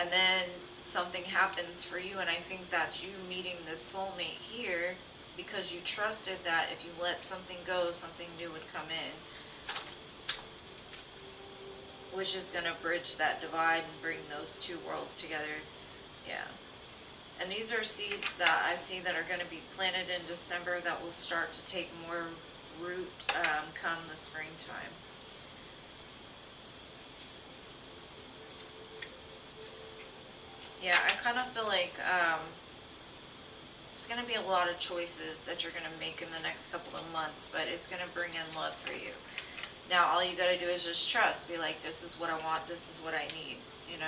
And then something happens for you, and I think that's you meeting this soulmate here, because you trusted that if you let something go, something new would come in, which is going to bridge that divide and bring those two worlds together. Yeah. And these are seeds that I see that are going to be planted in December that will start to take more root come the springtime. Yeah, I kind of feel like There's going to be a lot of choices that you're going to make in the next couple of months, but it's going to bring in love for you. Now, all you got to do is just trust. Be like, this is what I want. This is what I need. You know,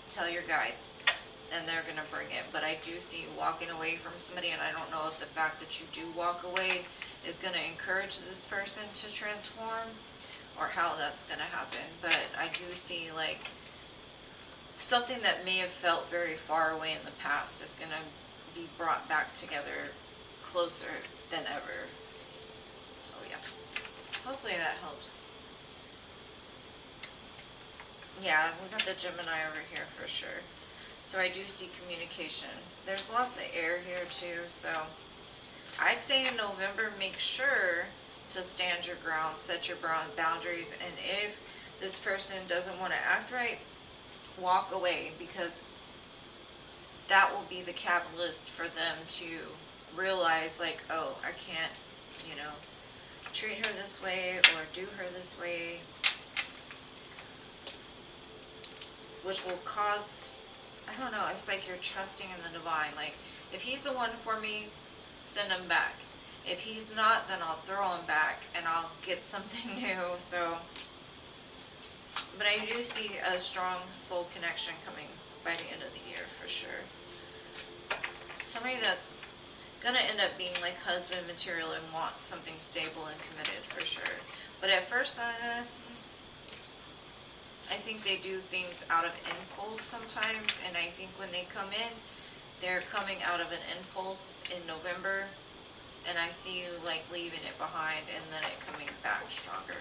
tell your guides, and they're going to bring it. But I do see you walking away from somebody, and I don't know if the fact that you do walk away is going to encourage this person to transform, or how that's going to happen. But I do see, like, something that may have felt very far away in the past is going to be brought back together closer than ever. So yeah, hopefully that helps. Yeah, we got the Gemini over here for sure. So I do see communication. There's lots of air here too, so I'd say in November, make sure to stand your ground, set your boundaries, and if this person doesn't want to act right, walk away, because that will be the catalyst for them to realize, like, oh, I can't, you know, treat her this way or do her this way, which will cause, I don't know, it's like you're trusting in the divine. Like, if he's the one for me, send him back. If he's not, then I'll throw him back and I'll get something new. So, but I do see a strong soul connection coming by the end of the year for sure. Somebody that's gonna end up being like husband material and want something stable and committed for sure. But at first, I think they do things out of impulse sometimes, and I think when they come in, they're coming out of an impulse in November, and I see you like leaving it behind and then it coming back stronger.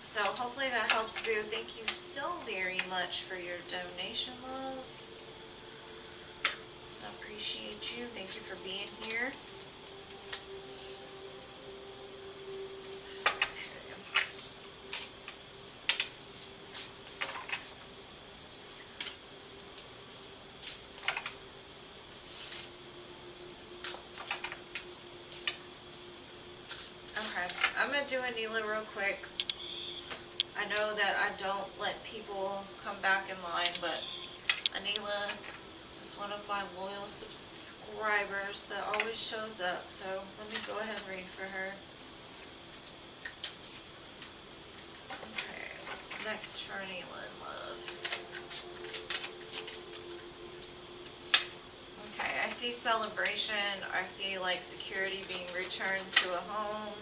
So hopefully that helps, Boo. Thank you so very much for your donation, love. I appreciate you. Thank you for being here. Okay, I'm going to do Anila real quick. I know that I don't let people come back in line, but Anila is one of my loyal subscribers that always shows up. So let me go ahead and read for her. Okay, next for Anila in love. Okay, I see celebration. I see like security being returned to a home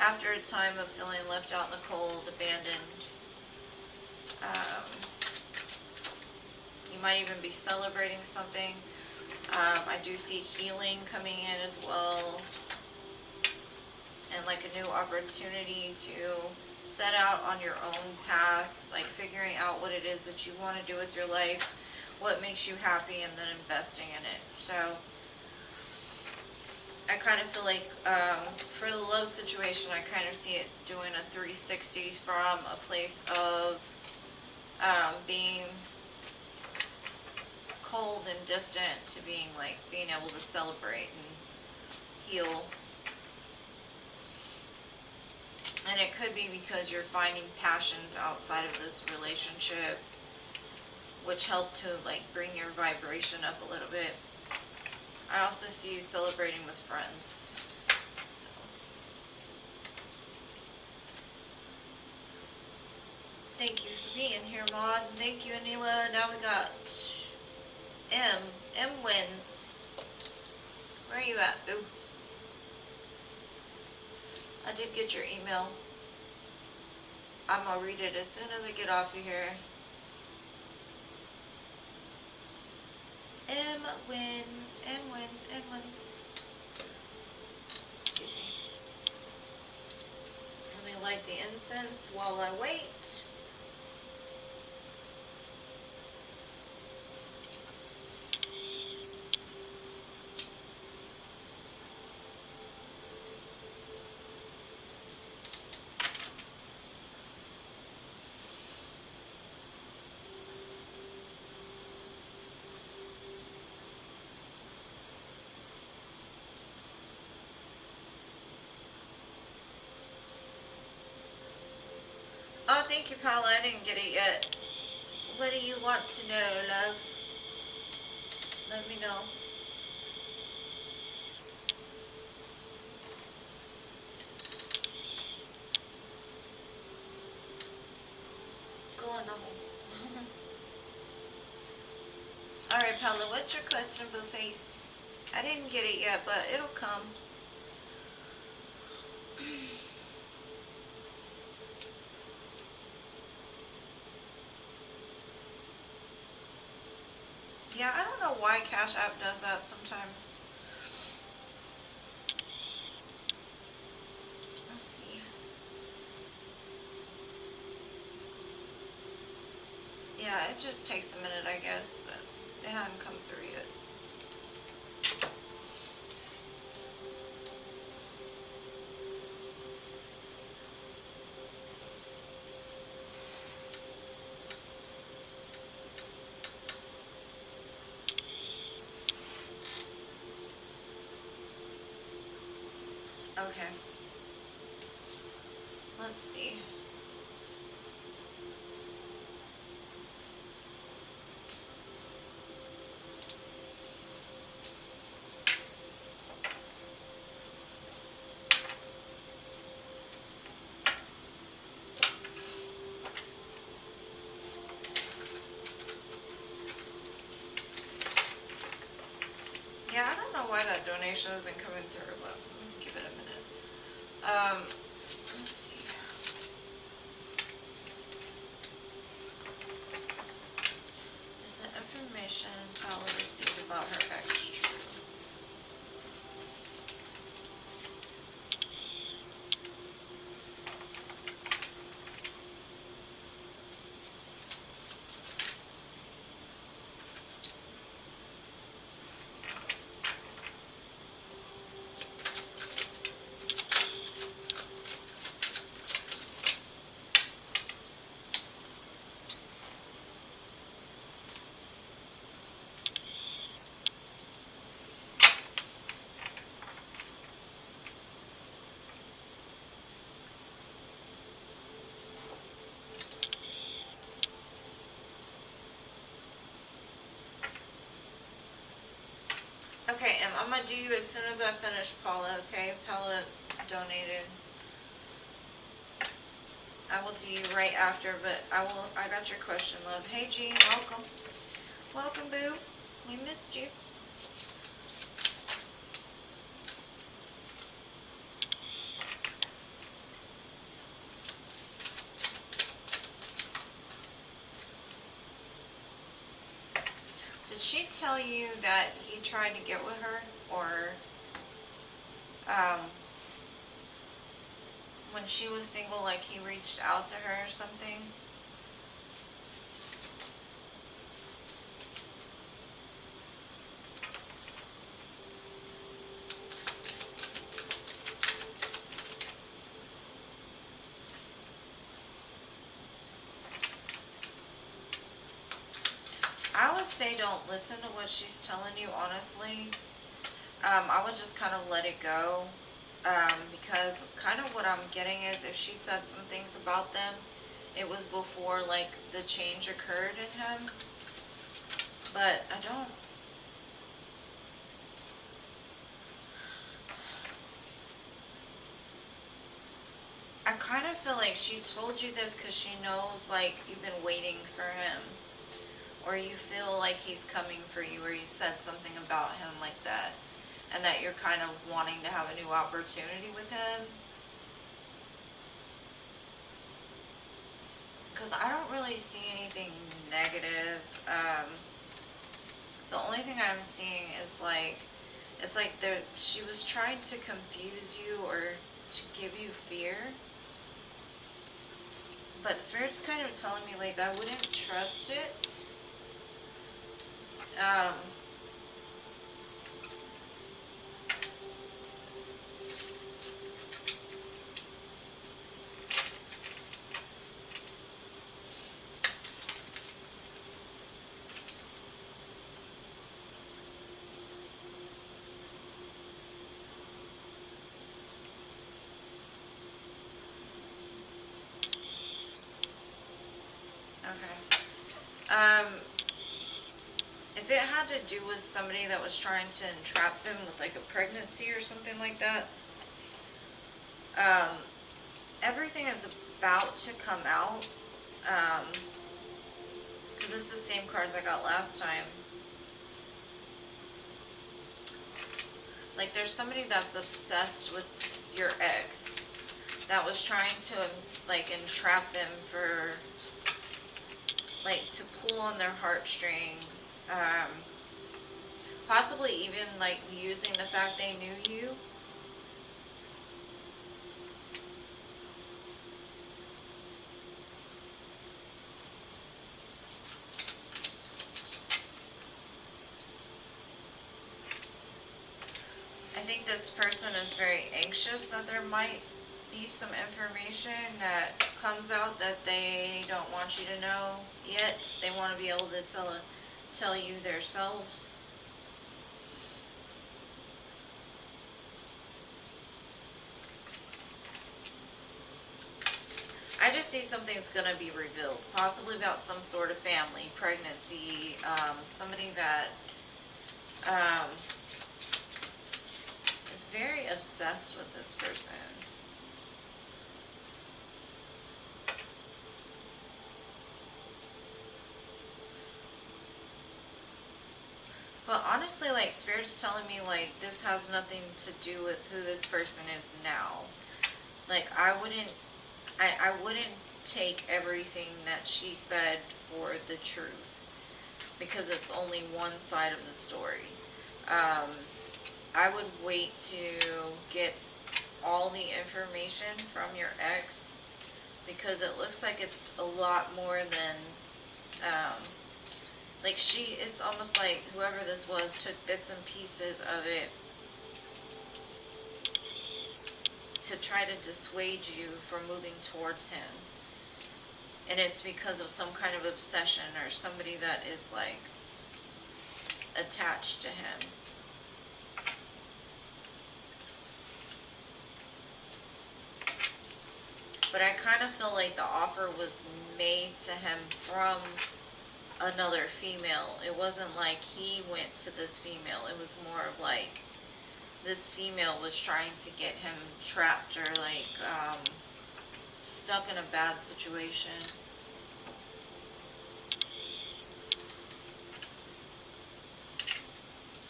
after a time of feeling left out in the cold, abandoned. You might even be celebrating something. I do see healing coming in as well, and like a new opportunity to set out on your own path, like figuring out what it is that you want to do with your life, what makes you happy, and then investing in it. So I kind of feel like for the love situation, I kind of see it doing a 360 from a place of being cold and distant to being able to celebrate and heal. And it could be because you're finding passions outside of this relationship, which help to like bring your vibration up a little bit. I also see you celebrating with friends. So. Thank you for being here, Maud. Thank you, Anila. Now we got M. M wins. Where are you at, boo? I did get your email. I'm gonna read it as soon as I get off of here. M wins, M wins, M wins. Excuse me. Let me light the incense while I wait. Oh, thank you, Paula. I didn't get it yet. What do you want to know, love? Let me know. Go in the hole. Alright, Paula, what's your question, Blueface? I didn't get it yet, but it'll come. Yeah, I don't know why Cash App does that sometimes. Let's see. Yeah, it just takes a minute, I guess, but it hadn't come through yet. Okay. Let's see. Yeah, I don't know why that donation isn't coming through, but give it a minute. Let's see. Is the information Paula received about her ex true? Okay, I'm gonna do you as soon as I finish Paula, okay? Paula donated. I will do you right after, but I got your question, love. Hey Jean, welcome. Welcome, boo. We missed you. Did she tell you that he tried to get with her, or when she was single, like he reached out to her or something? I would say don't listen to what she's telling you, honestly. I would just kind of let it go. Because kind of what I'm getting is if she said some things about them, it was before like the change occurred in him. But I kind of feel like she told you this because she knows like you've been waiting for him, or you feel like he's coming for you, or you said something about him like that, and that you're kind of wanting to have a new opportunity with him. Because I don't really see anything negative. The only thing I'm seeing is like, it's like she was trying to confuse you or to give you fear. But Spirit's kind of telling me like I wouldn't trust it. Okay. if it had to do with somebody that was trying to entrap them with like a pregnancy or something like that, everything is about to come out. Because it's the same cards I got last time. Like there's somebody that's obsessed with your ex that was trying to like entrap them for like to pull on their heartstrings, possibly even like using the fact they knew you. I think this person is very anxious that there might be some information that comes out that they don't want you to know yet. They want to be able to tell you themselves. I just see something's going to be revealed, possibly about some sort of family, pregnancy, somebody that is very obsessed with this person. But honestly, like, Spirit's telling me, like, this has nothing to do with who this person is now. Like, I wouldn't take everything that she said for the truth, because it's only one side of the story. I would wait to get all the information from your ex, because it looks like it's a lot more than, like she is almost like whoever this was took bits and pieces of it to try to dissuade you from moving towards him. And it's because of some kind of obsession or somebody that is like attached to him. But I kind of feel like the offer was made to him from another female. It wasn't like he went to this female. It was more of like this female was trying to get him trapped or like stuck in a bad situation.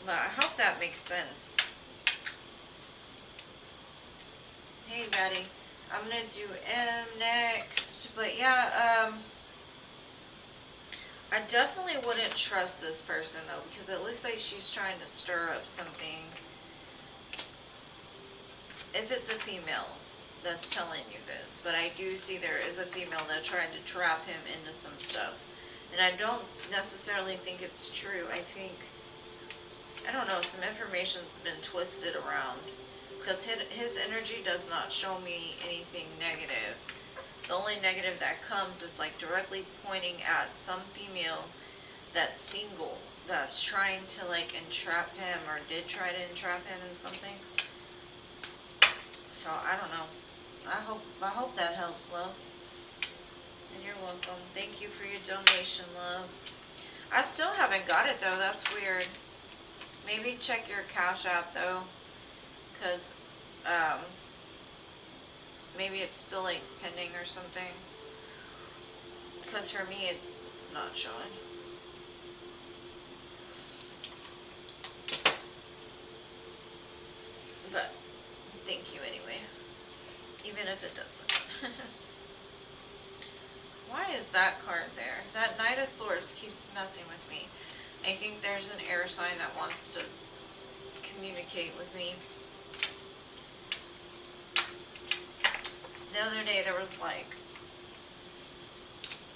But I hope that makes sense. Hey, Betty. I'm going to do M next. But yeah, I definitely wouldn't trust this person, though, because it looks like she's trying to stir up something. If it's a female that's telling you this. But I do see there is a female that tried to trap him into some stuff. And I don't necessarily think it's true. I think, I don't know, some information's been twisted around. Because his energy does not show me anything negative. The only negative that comes is like directly pointing at some female that's single, that's trying to like entrap him or did try to entrap him in something. So I don't know. I hope that helps, love. And you're welcome. Thank you for your donation, love. I still haven't got it though. That's weird. Maybe check your Cash App though, because maybe it's still like pending or something. Because for me, it's not showing. But thank you anyway, even if it doesn't. Why is that card there? That Knight of Swords keeps messing with me. I think there's an air sign that wants to communicate with me. The other day there was like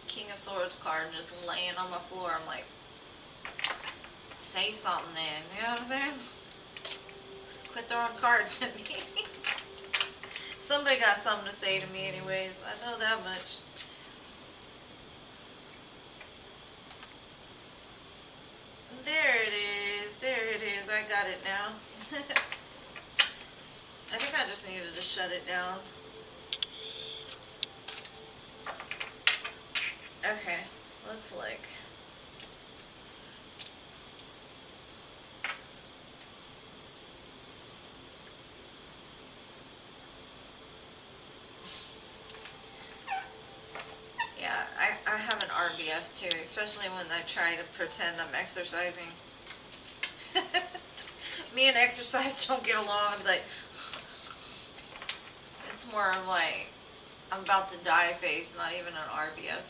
King of Swords card just laying on my floor. I'm like, say something then, you know what I'm saying? Quit throwing cards at me. Somebody got something to say to me anyways, I know that much. There it is, I got it now. I think I just needed to shut it down. Okay, let's look. stuff too, especially when I try to pretend I'm exercising. Me and exercise don't get along. I'm like, it's more of like, I'm about to die face, not even an RBF.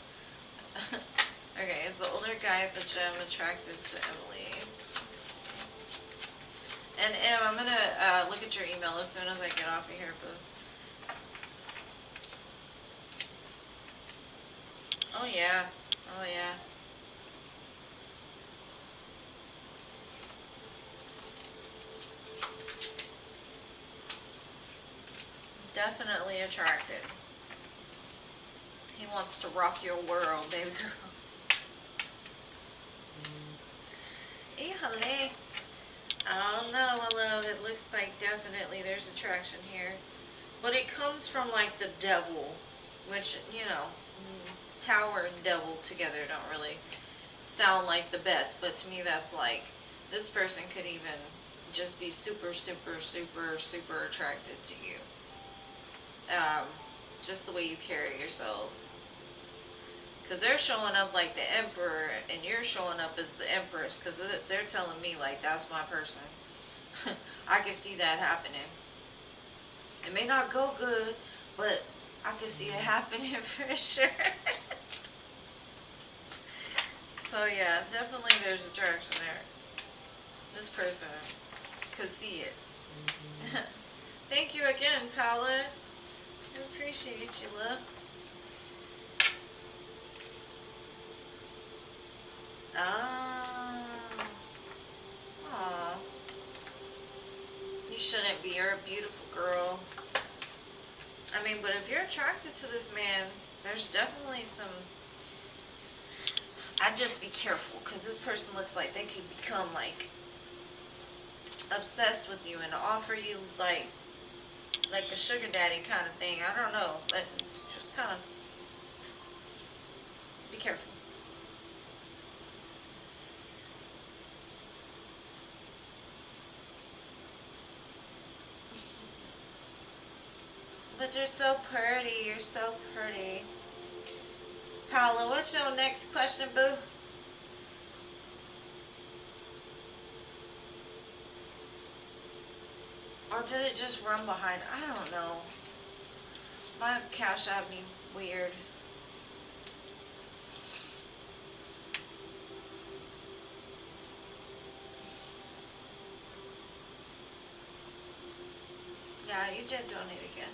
Okay, is the older guy at the gym attracted to Emily? And Em, I'm gonna look at your email as soon as I get off of here, boo. Oh yeah, oh yeah. Definitely attracted. He wants to rock your world, baby girl. Híjole. I don't know, my love. It looks like definitely there's attraction here. But it comes from like the devil, which, you know, tower and devil together don't really sound like the best. But to me, that's like, this person could even just be super, super, super, super attracted to you. Just the way you carry yourself. Because they're showing up like the emperor, and you're showing up as the empress, because they're telling me, like, that's my person. I can see that happening. It may not go good, but I can see it happening for sure. So, yeah, definitely there's attraction there. This person could see it. Mm-hmm. Thank you again, Paula. I appreciate you, love. Aw. You shouldn't be. You're a beautiful girl. I mean, but if you're attracted to this man, there's definitely some... I'd just be careful, because this person looks like they could become, like, obsessed with you and offer you, like a sugar daddy kind of thing. I don't know, but just kind of be careful. But you're so pretty. You're so pretty. Paula, what's your next question, boo? Or did it just run behind? I don't know. My Cash App be weird. Yeah, you did donate again.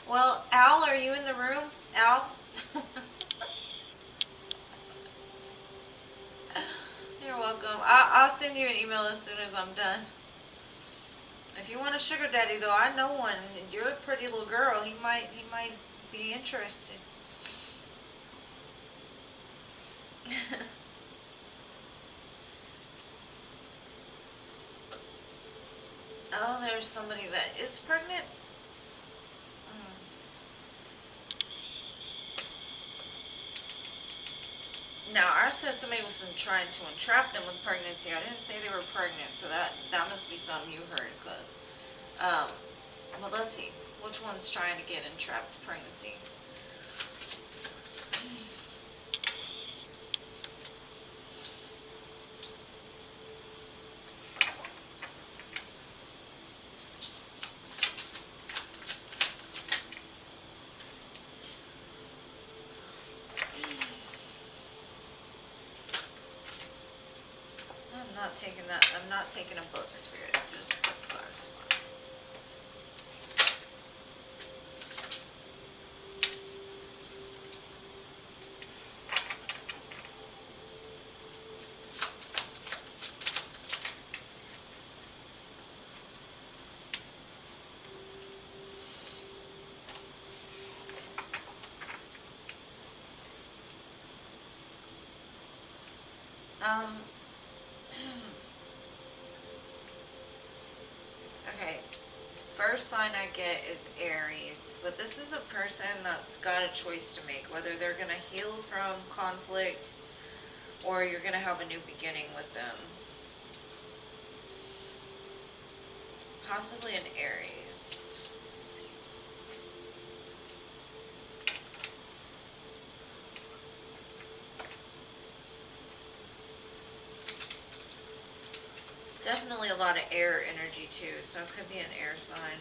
Well, Al, are you in the room? Al? You're welcome. I'll send you an email as soon as I'm done. If you want a sugar daddy, though, I know one. You're a pretty little girl. He might be interested. Oh, there's somebody that is pregnant. Now, I said somebody was trying to entrap them with pregnancy. I didn't say they were pregnant, so that must be something you heard. Cause, but let's see, which one's trying to get entrapped with pregnancy? I'm not taking that. I'm not taking a book, Spirit. Just the cards. Okay, first sign I get is Aries, but this is a person that's got a choice to make, whether they're going to heal from conflict or you're going to have a new beginning with them. Possibly an Aries. Definitely a lot of air energy too, so it could be an air sign.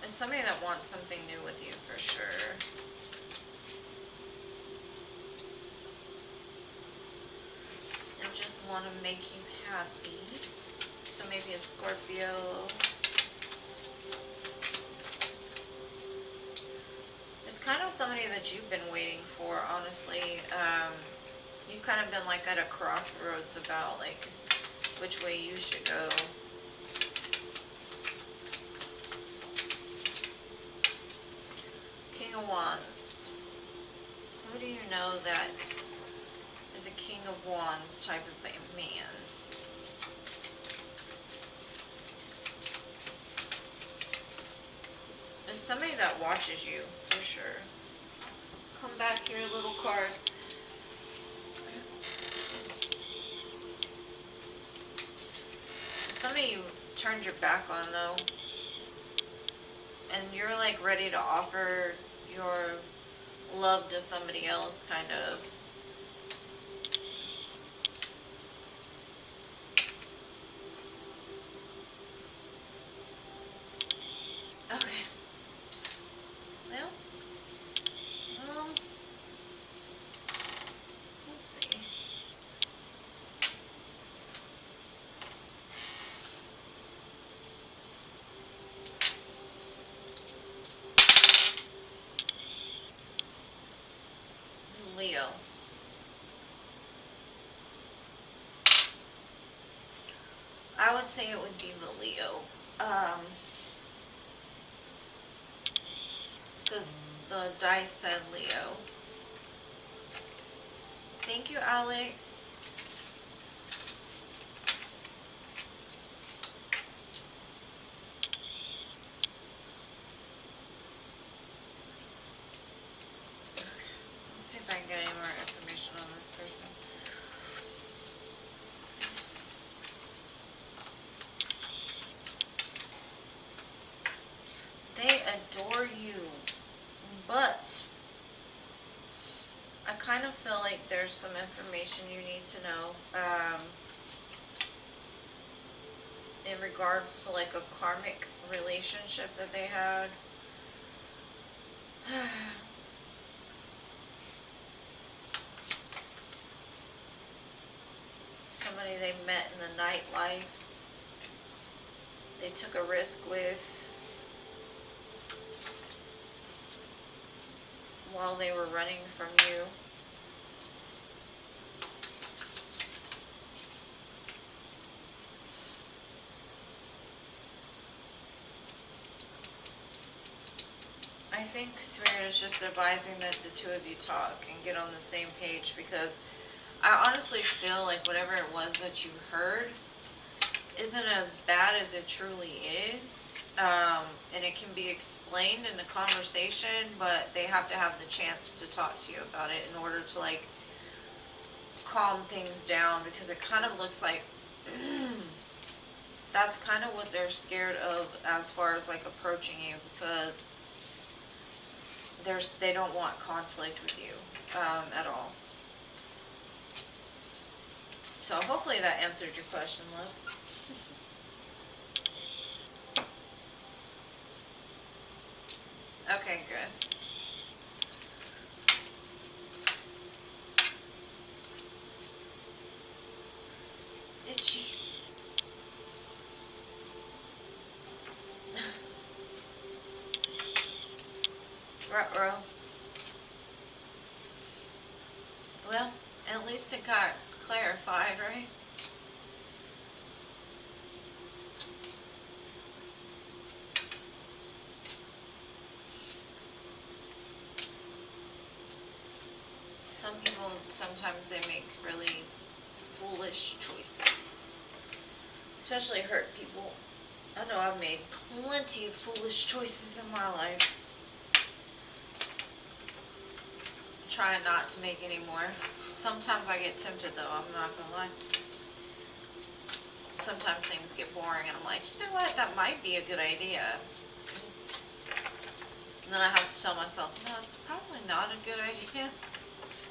It's somebody that wants something new with you for sure. They just want to make you happy. So maybe a Scorpio. It's kind of somebody that you've been waiting for, honestly. You've kind of been like at a crossroads about like which way you should go. King of Wands. Who do you know that is a King of Wands type of a man? It's somebody that watches you, for sure. Come back here, little card. Somebody you turned your back on, though. And you're like ready to offer your love to somebody else, kind of. Okay. Well, let's see. Leo. I would say it would be the Leo. Because the dice said Leo. Thank you, Alex. Let's see if I can get any more information on this person. They adore you, but I kind of feel like there's some information you need to know in regards to like a karmic relationship that they had. Somebody they met in the nightlife. They took a risk with while they were running from you. I think Spirit is just advising that the two of you talk and get on the same page, because I honestly feel like whatever it was that you heard isn't as bad as it truly is. And it can be explained in the conversation, but they have to have the chance to talk to you about it in order to like calm things down, because it kind of looks like that's kind of what they're scared of as far as like approaching you, because they don't want conflict with you at all. So hopefully that answered your question, love. Okay, good. Itchy. Ruh-roh. Well, at least it got clarified, right? Some people, sometimes they make really foolish choices. Especially hurt people. I know I've made plenty of foolish choices in my life. Trying not to make any more. Sometimes I get tempted though, I'm not gonna lie. Sometimes things get boring and I'm like, you know what, that might be a good idea. And then I have to tell myself, no, it's probably not a good idea.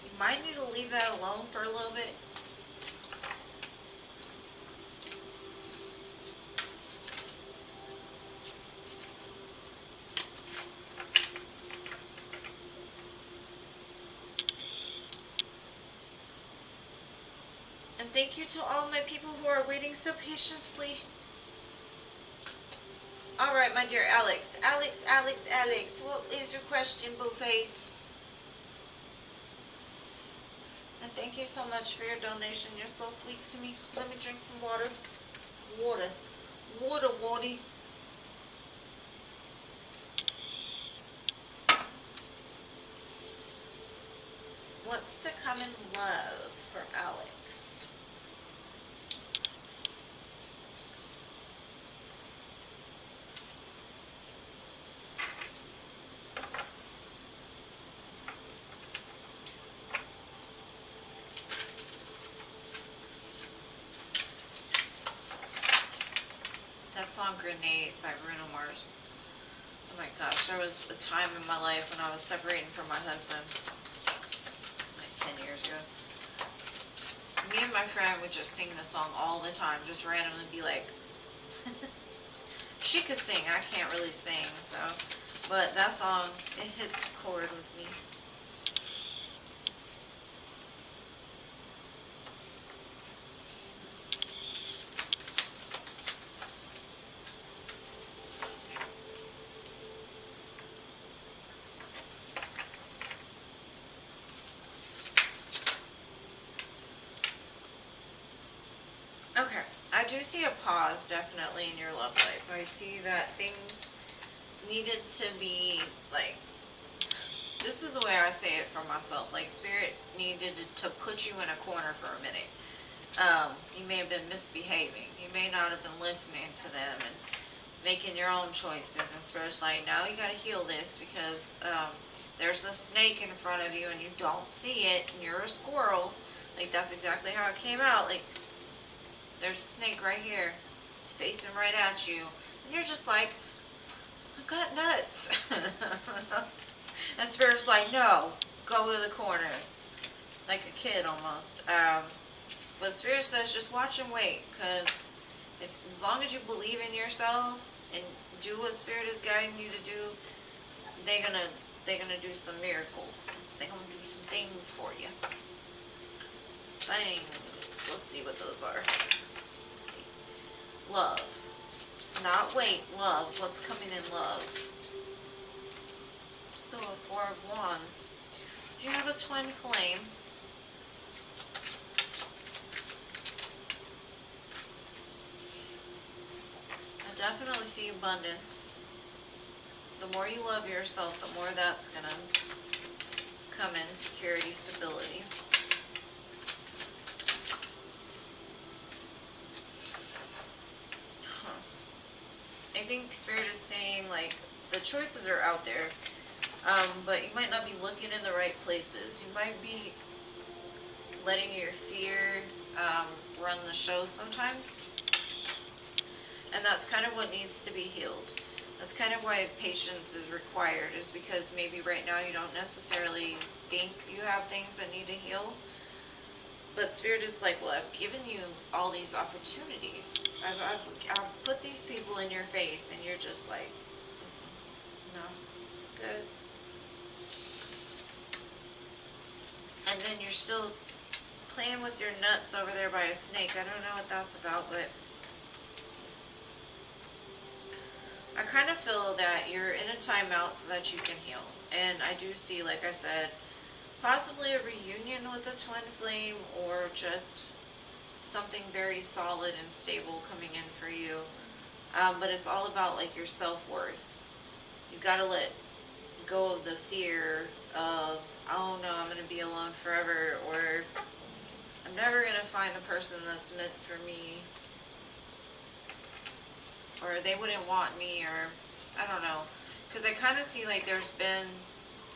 You might need to leave that alone for a little bit. And thank you to all my people who are waiting so patiently. Alright, my dear Alex. Alex. What is your question, Booface? And thank you so much for your donation. You're so sweet to me. Let me drink some water. Water. What's to come in love for Alex? That song Grenade by Bruno Mars. Oh my gosh, there was a time in my life when I was separating from my husband, like 10 years ago. Me and my friend would just sing the song all the time, just randomly be like, she could sing, I can't really sing, so, but that song, it hits a chord with me. Okay, I do see a pause definitely in your love life. I see that things needed to be, like, this is the way I say it for myself, like Spirit needed to put you in a corner for a minute. You may have been misbehaving. You may not have been listening to them and making your own choices. And Spirit's like, no, you got to heal this because there's a snake in front of you and you don't see it and you're a squirrel. Like, that's exactly how it came out. Like, there's a snake right here. It's facing right at you. And you're just like, I've got nuts. And Spirit's like, no, go to the corner. Like a kid almost. But Spirit says just watch and wait. Because as long as you believe in yourself and do what Spirit is guiding you to do, they're gonna do some miracles. They're gonna do some things for you. Things. Let's see what those are. Love. Not wait, love. What's coming in love? Ooh, a 4 of Wands. Do you have a twin flame? I definitely see abundance. The more you love yourself, the more that's going to come in. Security, stability. I think Spirit is saying, like, the choices are out there, but you might not be looking in the right places. You might be letting your fear run the show sometimes, and that's kind of what needs to be healed. That's kind of why patience is required, is because maybe right now you don't necessarily think you have things that need to heal. But Spirit is like, well, I've given you all these opportunities. I've put these people in your face, and you're just like, no, good. And then you're still playing with your nuts over there by a snake. I don't know what that's about, but I kind of feel that you're in a timeout so that you can heal. And I do see, like I said, possibly a reunion with a twin flame, or just something very solid and stable coming in for you. But it's all about, like, your self-worth. You gotta let go of the fear of, oh no, I'm gonna be alone forever, or I'm never gonna find the person that's meant for me, or they wouldn't want me, or I don't know. Because I kind of see like there's been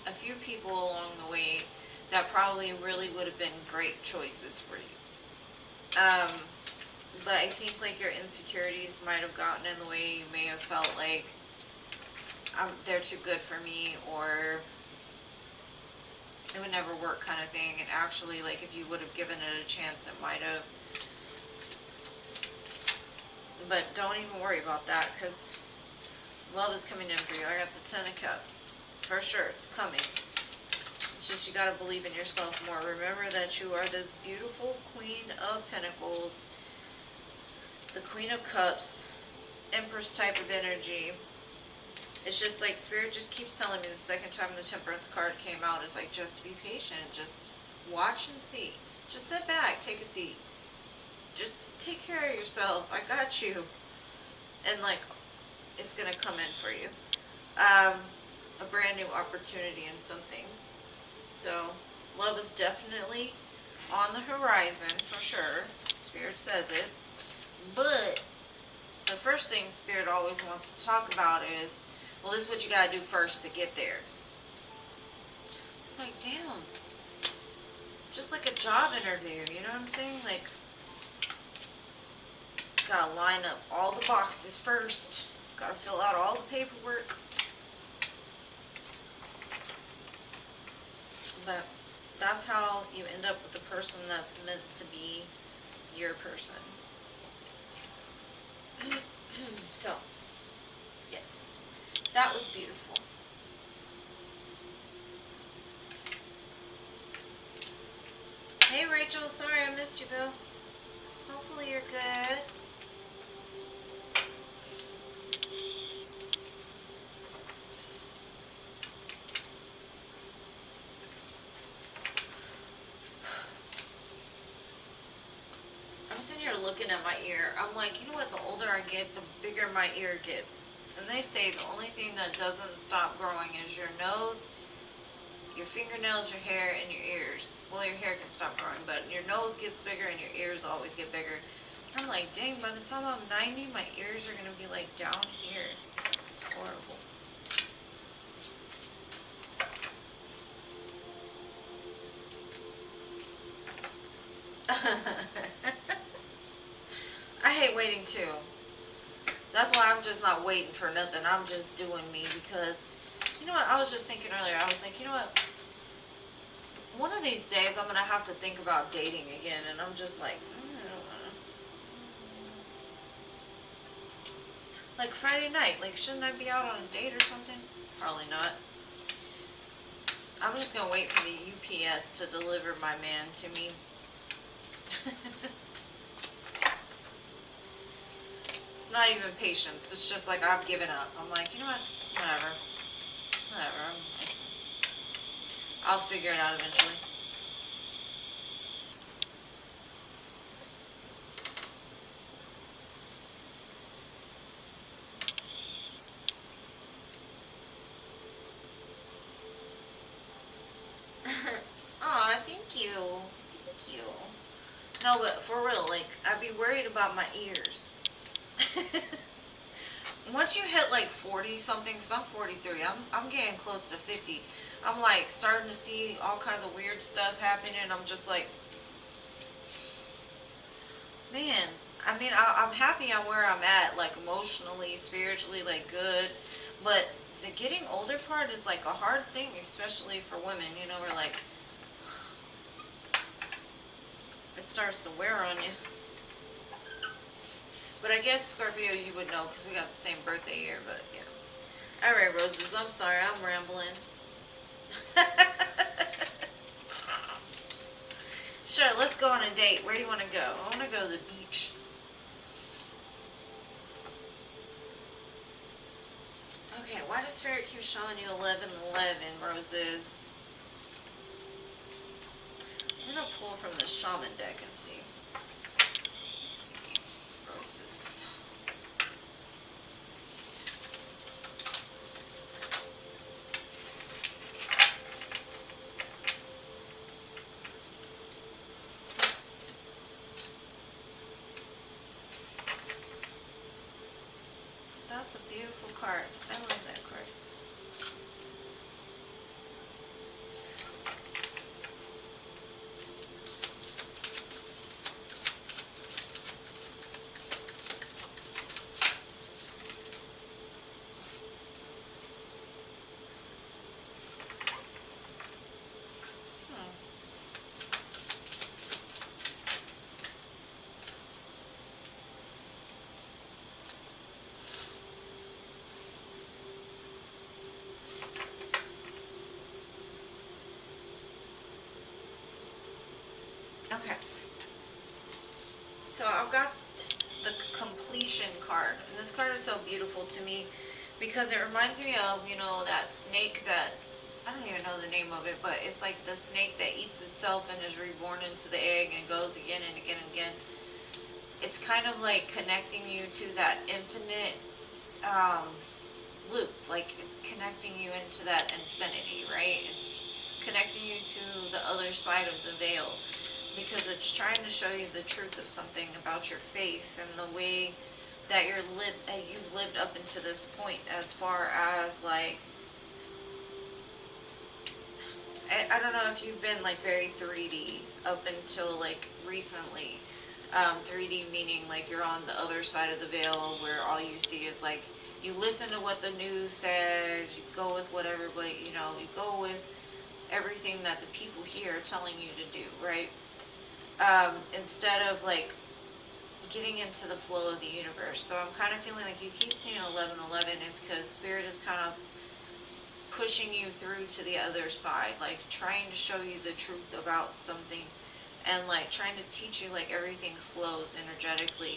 a few people along the way that probably really would have been great choices for you. But I think like your insecurities might have gotten in the way. You may have felt like they're too good for me, or it would never work kind of thing. And actually, like, if you would have given it a chance, it might have. But don't even worry about that, because love is coming in for you. I got the 10 of Cups. For sure, it's coming. It's just you got to believe in yourself more. Remember that you are this beautiful Queen of Pentacles, the Queen of Cups, Empress type of energy. It's just like Spirit just keeps telling me the second time the Temperance card came out, is like, just be patient. Just watch and see. Just sit back, take a seat. Just take care of yourself. I got you. And like, it's going to come in for you. A brand new opportunity in something. So, love is definitely on the horizon for sure. Spirit says it. But the first thing Spirit always wants to talk about is, well, this is what you got to do first to get there. It's like, damn. It's just like a job interview, you know what I'm saying? Like, gotta line up all the boxes first. Gotta fill out all the paperwork. But that's how you end up with the person that's meant to be your person. So, yes, that was beautiful. Hey Rachel, sorry I missed you, Bill. Hopefully you're good. I'm sitting here looking at my ear. I'm like, you know what, the older I get, the bigger my ear gets. And they say the only thing that doesn't stop growing is your nose, your fingernails, your hair, and your ears. Well, your hair can stop growing, but your nose gets bigger and your ears always get bigger. And I'm like, dang, by the time I'm 90, my ears are going to be like down here. It's horrible. I hate waiting too. That's why I'm just not waiting for nothing. I'm just doing me, because, you know what, I was just thinking earlier, I was like, you know what, one of these days I'm going to have to think about dating again, and I'm just like, I don't want to. Like Friday night, like, shouldn't I be out on a date or something? Probably not. I'm just going to wait for the UPS to deliver my man to me. It's not even patience. It's just like, I've given up. I'm like, you know what? Whatever. I'll figure it out eventually. Aw, thank you. Thank you. No, but for real, like, I'd be worried about my ears. Once you hit like 40 something, because I'm 43, I'm getting close to 50. I'm like starting to see all kinds of weird stuff happening. I'm just like, man, I mean, I'm happy on where I'm at, like emotionally, spiritually, like good. But the getting older part is like a hard thing, especially for women. You know, we're like, it starts to wear on you. But I guess, Scorpio, you would know because we got the same birthday year, but yeah. Alright, Roses, I'm sorry, I'm rambling. Sure, let's go on a date. Where do you want to go? I want to go to the beach. Okay, why does Spirit keep showing you 1111, Roses? I'm going to pull from the Shaman deck and see. That's a beautiful card. I love that card. Okay. So I've got the completion card, and this card is so beautiful to me because it reminds me of, that snake that, I don't even know the name of it, but it's like the snake that eats itself and is reborn into the egg and goes again and again and again. It's kind of like connecting you to that infinite loop. Like it's connecting you into that infinity, right? It's connecting you to the other side of the veil because it's trying to show you the truth of something about your faith and the way that you've lived up into this point, as far as like, I don't know if you've been like very 3D up until like recently. 3D meaning like you're on the other side of the veil where all you see is like, you listen to what the news says, you go with what everybody, you go with everything that the people here are telling you to do, right? Instead of like getting into the flow of the universe. So I'm kind of feeling like you keep seeing 1111 is because Spirit is kind of pushing you through to the other side, like trying to show you the truth about something, and like trying to teach you like everything flows energetically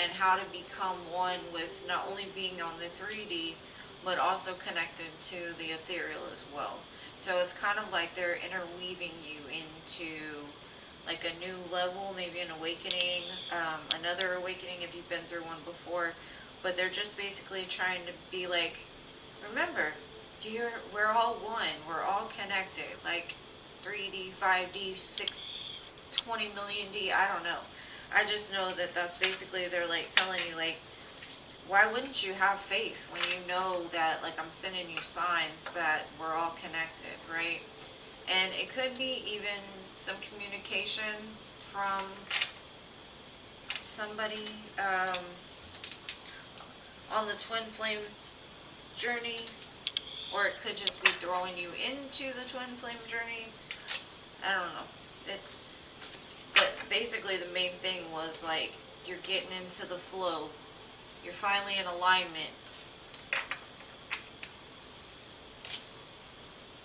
and how to become one with not only being on the 3D but also connected to the ethereal as well. So it's kind of like they're interweaving you into like a new level, maybe an awakening, another awakening if you've been through one before. But they're just basically trying to be like, remember, we're all one. We're all connected. Like 3D, 5D, 20 million D, I don't know. I just know that that's basically, they're like telling you like, why wouldn't you have faith when you know that like I'm sending you signs that we're all connected, right? And it could be even some communication from somebody on the twin flame journey, or it could just be throwing you into the twin flame journey. I don't know. But basically the main thing was like, you're getting into the flow. You're finally in alignment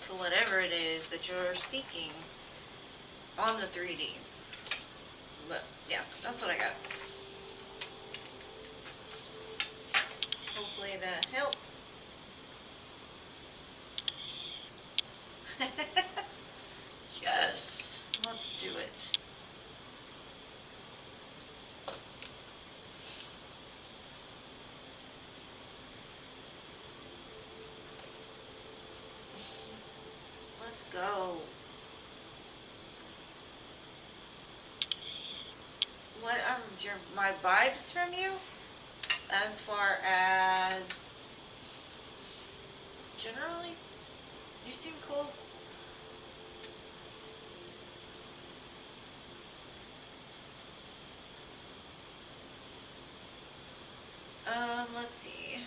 to whatever it is that you're seeking on the 3D. But yeah, that's what I got. Hopefully that helps. Yes, let's do it. Let's go. What are my vibes from you? As far as generally, you seem cool. Let's see.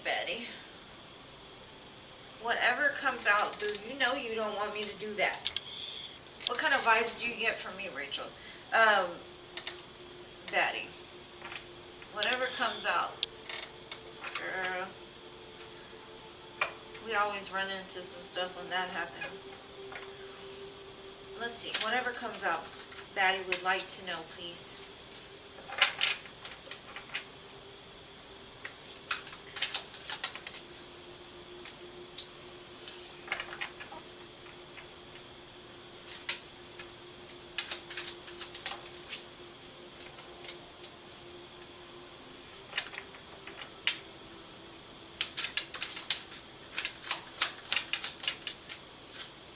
Betty. Whatever comes out, boo, you know you don't want me to do that. What kind of vibes do you get from me, Rachel? Betty. Whatever comes out. Girl. We always run into some stuff when that happens. Let's see. Whatever comes out, Betty would like to know, please.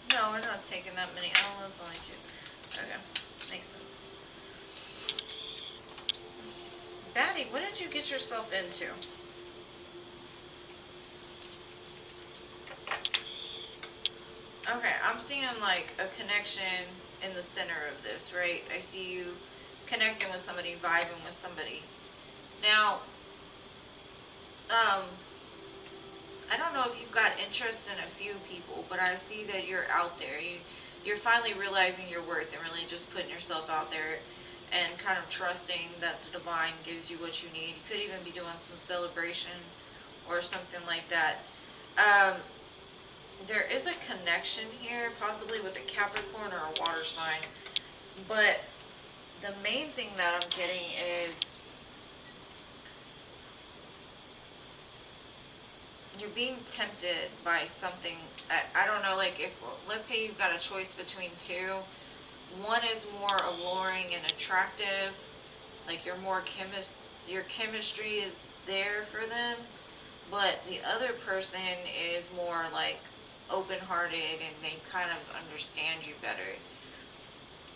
No, we're not taking that many. Oh, it's only 2. Okay, makes sense. Batty, what did you get yourself into? Okay, I'm seeing like a connection in the center of this, right? I see you connecting with somebody, vibing with somebody. Now, I don't know if you've got interest in a few people, but I see that you're out there. You're finally realizing your worth and really just putting yourself out there and kind of trusting that the divine gives you what you need. You could even be doing some celebration or something like that. There is a connection here, possibly with a Capricorn or a water sign, but the main thing that I'm getting is you're being tempted by something. I don't know, like if, let's say you've got a choice between two. One is more alluring and attractive, like your chemistry is there for them, but the other person is more like open-hearted and they kind of understand you better.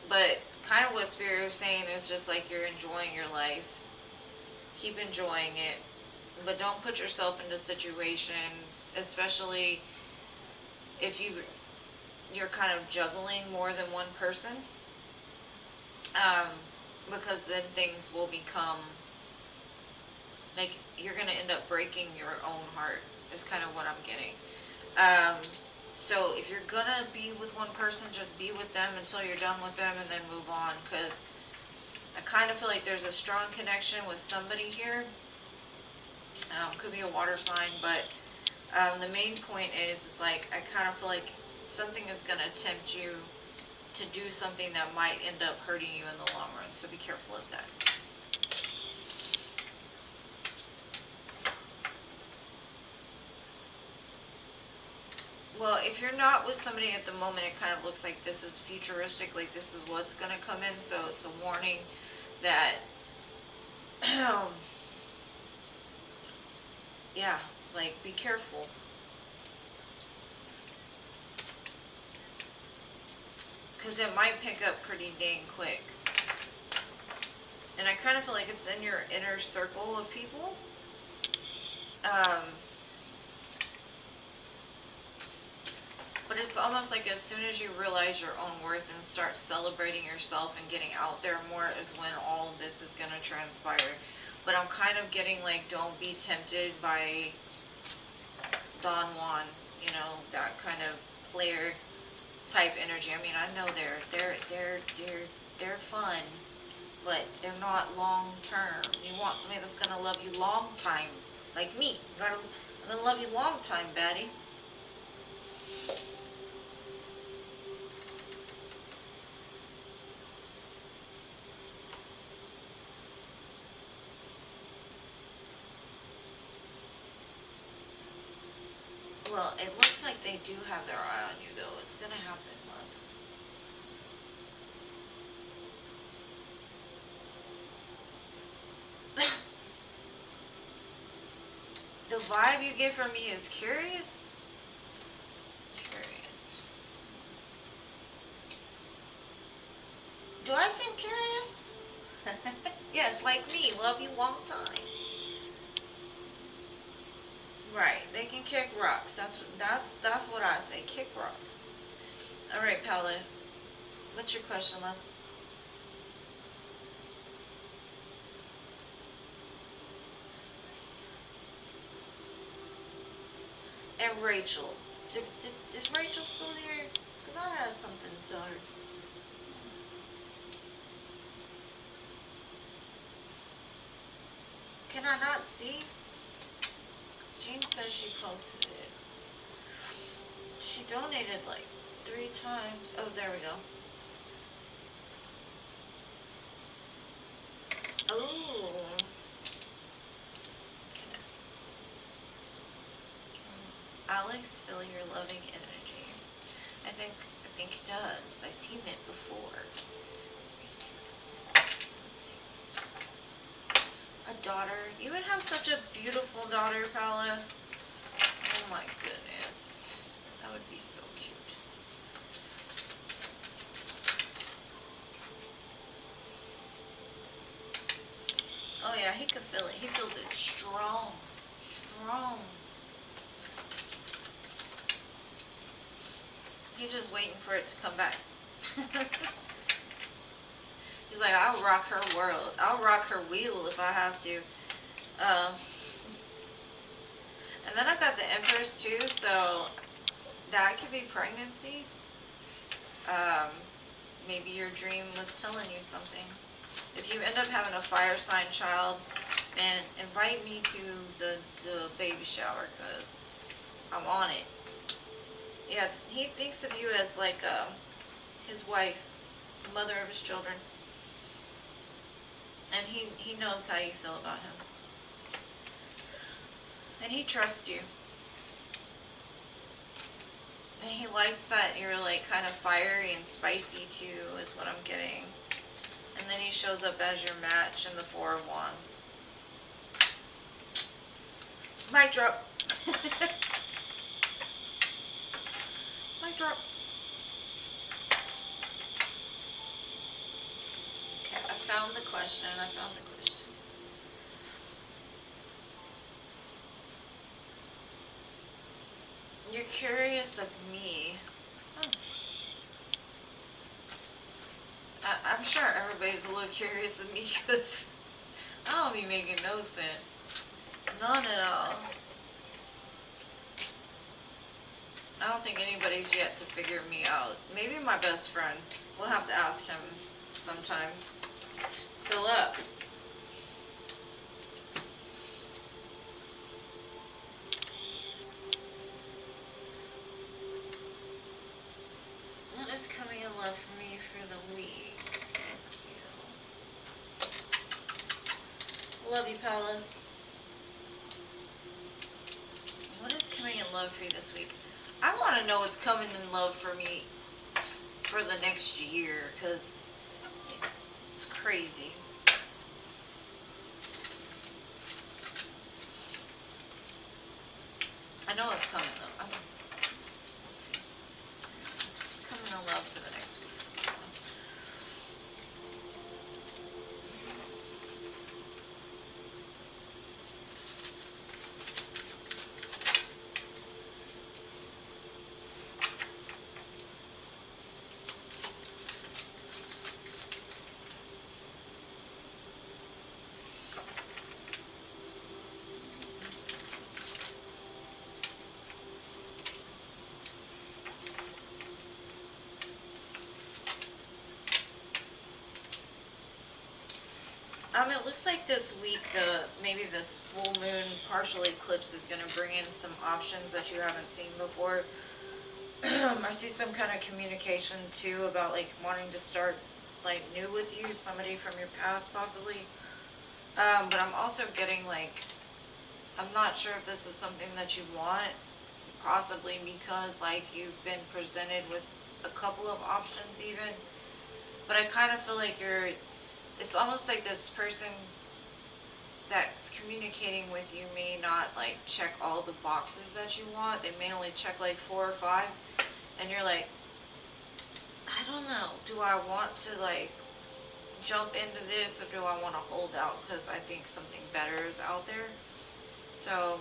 But kind of what Spirit is saying is just like you're enjoying your life. Keep enjoying it, but don't put yourself into situations, especially if you're kind of juggling more than one person, because then things will become like you're going to end up breaking your own heart is kind of what I'm getting. So if you're going to be with one person, just be with them until you're done with them and then move on, because I kind of feel like there's a strong connection with somebody here. Could be a water sign, but the main point is like I kind of feel like something is going to tempt you to do something that might end up hurting you in the long run, so be careful of that. Well, if you're not with somebody at the moment, it kind of looks like this is futuristic, like this is what's going to come in, so it's a warning that, yeah, like be careful. Because it might pick up pretty dang quick. And I kind of feel like it's in your inner circle of people. But it's almost like as soon as you realize your own worth and start celebrating yourself and getting out there more is when all of this is going to transpire. But I'm kind of getting like, don't be tempted by Don Juan, you know, that kind of player type energy. I mean, I know they're fun, but they're not long term. You want somebody that's going to love you long time, like me. I'm going to love you long time, baddie. Well, it looks like they do have their eye on you, though. It's going to happen, love. The vibe you get from me is curious. Curious. Do I seem curious? Yes, like me. Love you long time. Right, they can kick rocks. That's what I say. Kick rocks. All right, Paula. What's your question, love? And Rachel. Is Rachel still here? Because I had something to tell her. Can I not see? Jean says she posted it. She donated like 3 times. Oh, there we go. Oh. Can Alex feel your loving energy? I think he does. I've seen it before. A daughter. You would have such a beautiful daughter, Paula. Oh my goodness. That would be so cute. Oh yeah, he could feel it. He feels it strong. Strong. He's just waiting for it to come back. He's like, I'll rock her world. I'll rock her wheel if I have to. And then I've got the Empress too, so that could be pregnancy. Maybe your dream was telling you something. If you end up having a fire sign child, and invite me to the baby shower, because I'm on it. Yeah, he thinks of you as like his wife, the mother of his children. And he knows how you feel about him. And he trusts you. And he likes that you're like kind of fiery and spicy too, is what I'm getting. And then he shows up as your match in the Four of Wands. Mic drop. Mic drop. Okay, I found the question. You're curious of me. Oh. I'm sure everybody's a little curious of me because I don't be making no sense. None at all. I don't think anybody's yet to figure me out. Maybe my best friend. We'll have to ask him sometime. Fill up. What is coming in love for me for the week? Thank you. Love you, Paula. What is coming in love for you this week? I want to know what's coming in love for me for the next year, because it's crazy. I know it's coming though. Let's see. It's coming in love for the next week. It looks like this week, maybe this full moon partial eclipse is going to bring in some options that you haven't seen before. I see some kind of communication too about like wanting to start like new with you, somebody from your past possibly. But I'm also getting like, I'm not sure if this is something that you want, possibly because like you've been presented with a couple of options even. But I kind of feel like it's almost like this person that's communicating with you may not like check all the boxes that you want. They may only check like 4 or 5. And you're like, I don't know. Do I want to like jump into this, or do I want to hold out because I think something better is out there? So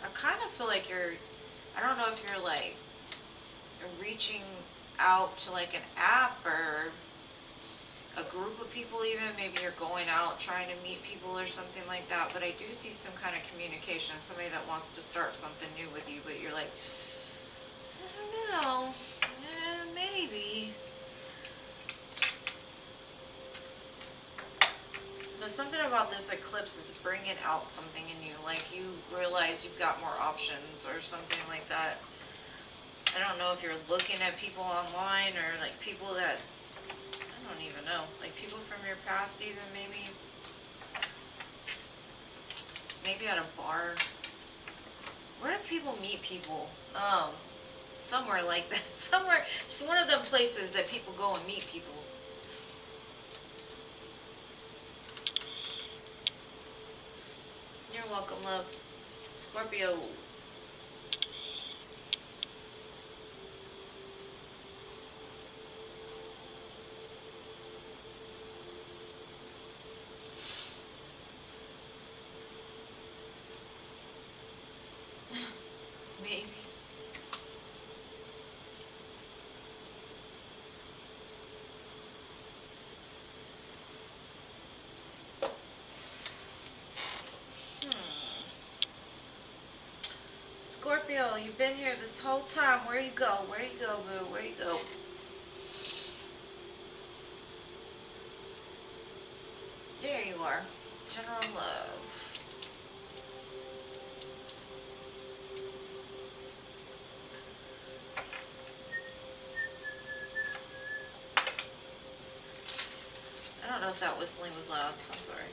I kind of feel like I don't know if you're like reaching out to like an app or a group of people even. Maybe you're going out trying to meet people or something like that. But I do see some kind of communication, somebody that wants to start something new with you, but you're like, I don't know, maybe. There's something about this eclipse is bringing out something in you, like you realize you've got more options or something like that. I don't know if you're looking at people online or like people that, I don't even know, like people from your past even maybe at a bar. Where do people meet people? Somewhere like that. Somewhere, just one of them places that people go and meet people. You're welcome, love. Scorpio. Maybe. Scorpio, you've been here this whole time. Where you go? Where you go, boo? Where you go? Yeah. if that whistling was loud, so I'm sorry.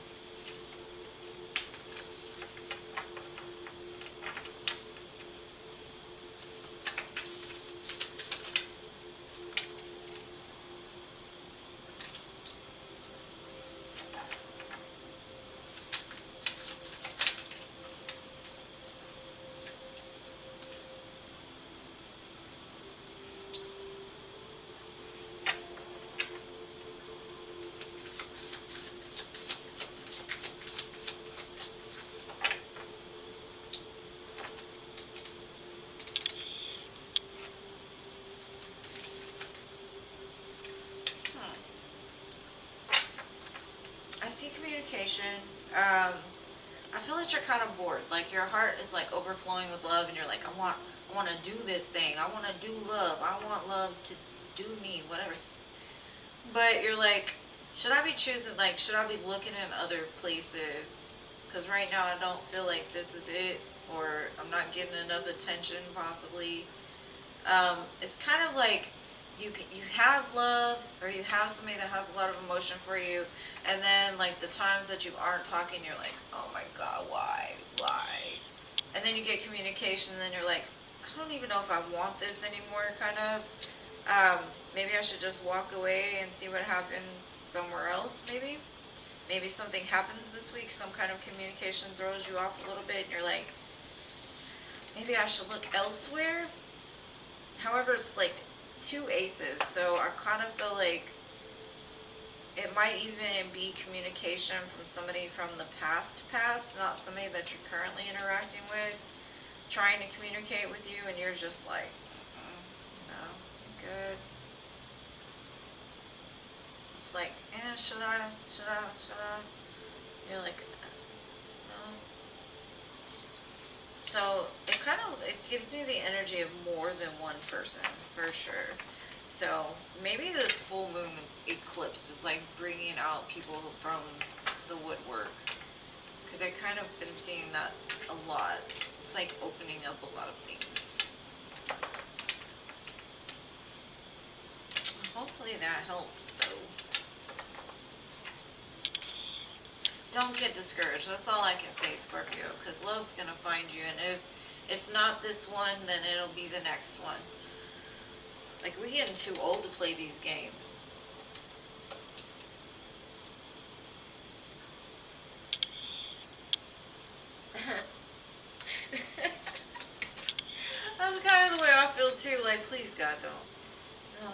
I see communication. I feel that you're kind of bored. Like your heart is like overflowing with love, and you're like, I want to do this thing. I want to do love. I want love to do me, whatever. But you're like, should I be choosing? Like, should I be looking in other places? Because right now I don't feel like this is it, or I'm not getting enough attention, possibly. It's kind of like you have love, or you have somebody that has a lot of emotion for you, and then like the times that you aren't talking, you're like, oh my god, why, and then you get communication, and then you're like, I don't even know if I want this anymore, kind of. Maybe I should just walk away and see what happens somewhere else. Maybe something happens this week, some kind of communication throws you off a little bit, and you're like, maybe I should look elsewhere. However, it's like 2 aces, so I kind of feel like it might even be communication from somebody from the past, not somebody that you're currently interacting with, trying to communicate with you, and you're just like, no, I'm good. It's like, should I? You're like, no. So it gives me the energy of more than one person, for sure. So maybe this full moon eclipse is like bringing out people from the woodwork, because I kind of been seeing that a lot. It's like opening up a lot of things. Hopefully that helps, though. Don't get discouraged. That's all I can say, Scorpio, because love's going to find you, and if it's not this one, then it'll be the next one. Like, we're getting too old to play these games. That's kind of the way I feel too. Like, please, God, don't. No.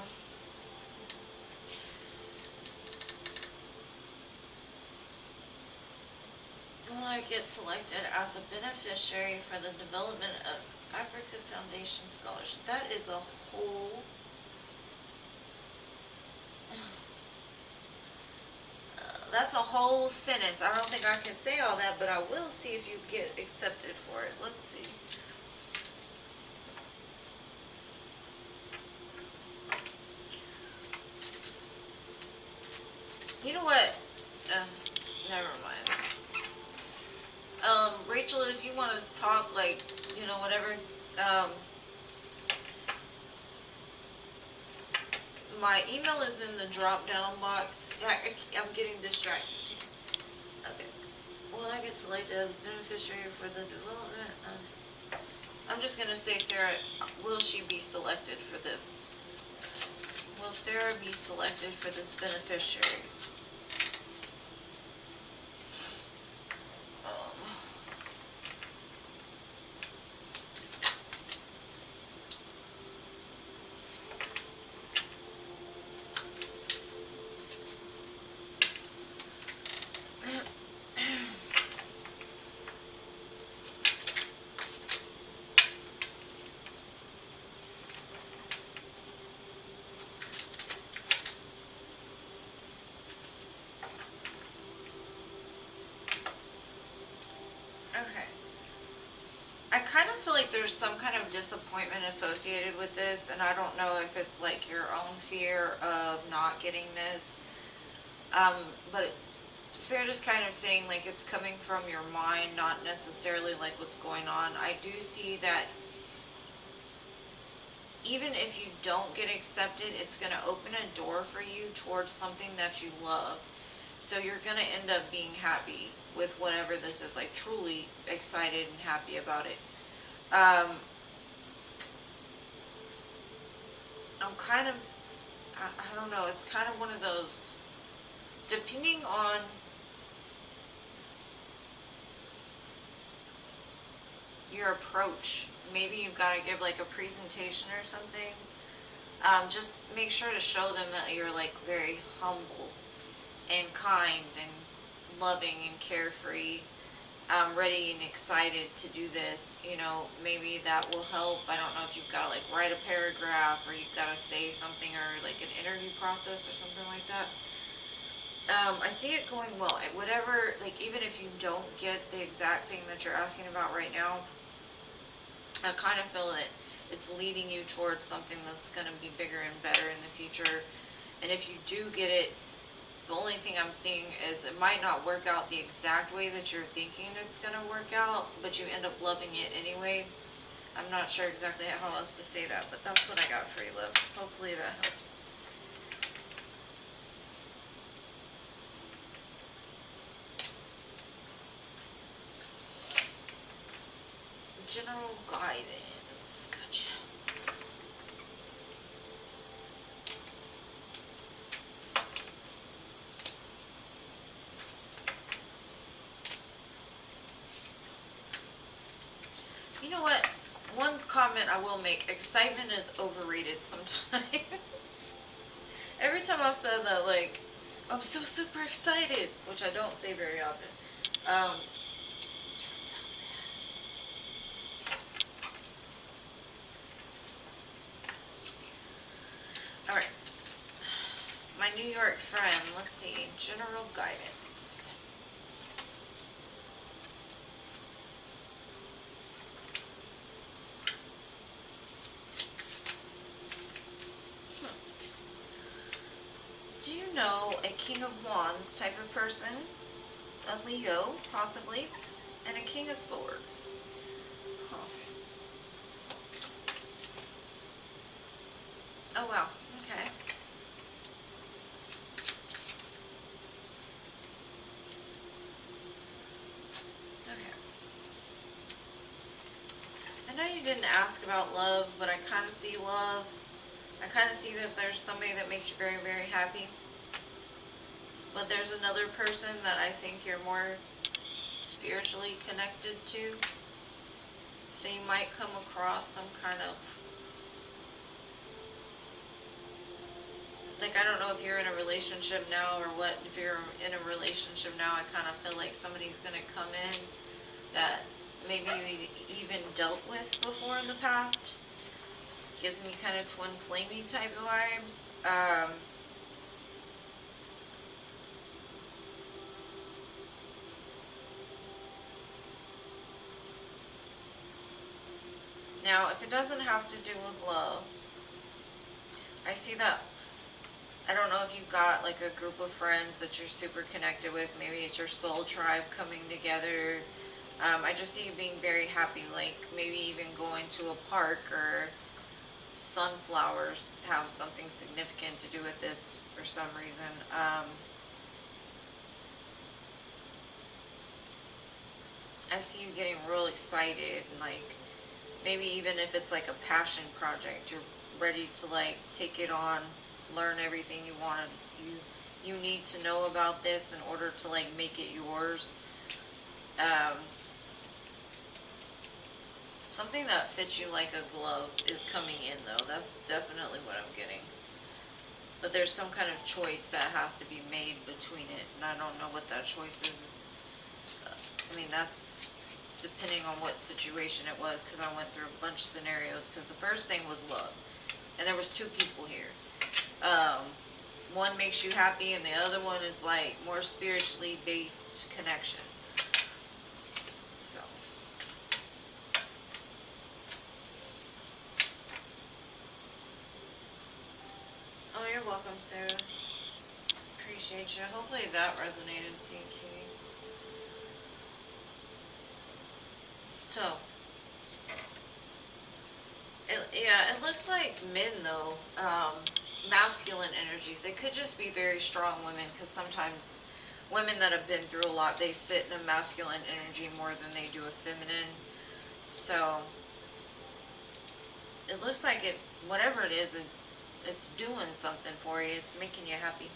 Will I get selected as a beneficiary for the development of Africa Foundation Scholarship? That is a whole... that's a whole sentence. I don't think I can say all that, but I will see if you get accepted for it. Let's see. You know what? Never mind. Rachel, if you want to talk, like, you know, whatever, my email is in the drop down box. I'm getting distracted. Okay. Will I get selected as a beneficiary for the development? I'm just going to say, Sarah, will she be selected for this? Will Sarah be selected for this beneficiary? There's some kind of disappointment associated with this, and I don't know if it's like your own fear of not getting this, but Spirit is kind of saying like it's coming from your mind, not necessarily like what's going on. I do see that even if you don't get accepted, it's going to open a door for you towards something that you love. So you're going to end up being happy with whatever this is, like truly excited and happy about it. I'm kind of, I don't know, it's kind of one of those, depending on your approach, maybe you've got to give like a presentation or something. Just make sure to show them that you're like very humble and kind and loving and carefree, ready and excited to do this. You know, maybe that will help. I don't know if you've got to like write a paragraph, or you've got to say something, or like an interview process or something like that. I see it going well. Whatever, like even if you don't get the exact thing that you're asking about right now, I kind of feel that it's leading you towards something that's going to be bigger and better in the future. And if you do get it, the only thing I'm seeing is it might not work out the exact way that you're thinking it's going to work out, but you end up loving it anyway. I'm not sure exactly how else to say that, but that's what I got for you, love. Hopefully that helps. General guidance. Gotcha. You know what? One comment I will make, excitement is overrated sometimes. Every time I've said that, like, I'm so super excited, which I don't say very often. Turns out that. Alright. My New York friend, let's see, general guidance. Do you know a King of Wands type of person? A Leo, possibly, and a King of Swords. Huh. Oh wow, okay. Okay. I know you didn't ask about love, but I kind of see love. I kind of see that there's somebody that makes you very, very happy. But there's another person that I think you're more spiritually connected to. So you might come across some kind of, like, I don't know if you're in a relationship now or what. If you're in a relationship now, I kind of feel like somebody's going to come in that maybe you even dealt with before in the past. Gives me kind of twin flamey type vibes. Now, if it doesn't have to do with love, I see that, I don't know if you've got like a group of friends that you're super connected with. Maybe it's your soul tribe coming together. I just see you being very happy, like maybe even going to a park, or sunflowers have something significant to do with this for some reason. I see you getting real excited, and like maybe even if it's like a passion project, you're ready to like take it on, learn everything you want to, you need to know about this in order to like make it yours. Something that fits you like a glove is coming in though. That's definitely what I'm getting. But there's some kind of choice that has to be made between it, and I don't know what that choice is. I mean, that's depending on what situation it was, because I went through a bunch of scenarios, because the first thing was love. And there was two people here. One makes you happy, and the other one is like more spiritually based connection. So. Oh, you're welcome, Sarah. Appreciate you. Hopefully that resonated, CK. So, it looks like men though, masculine energies. They could just be very strong women, because sometimes women that have been through a lot, they sit in a masculine energy more than they do a feminine. So it looks like it, whatever it is, it's doing something for you. It's making you happy.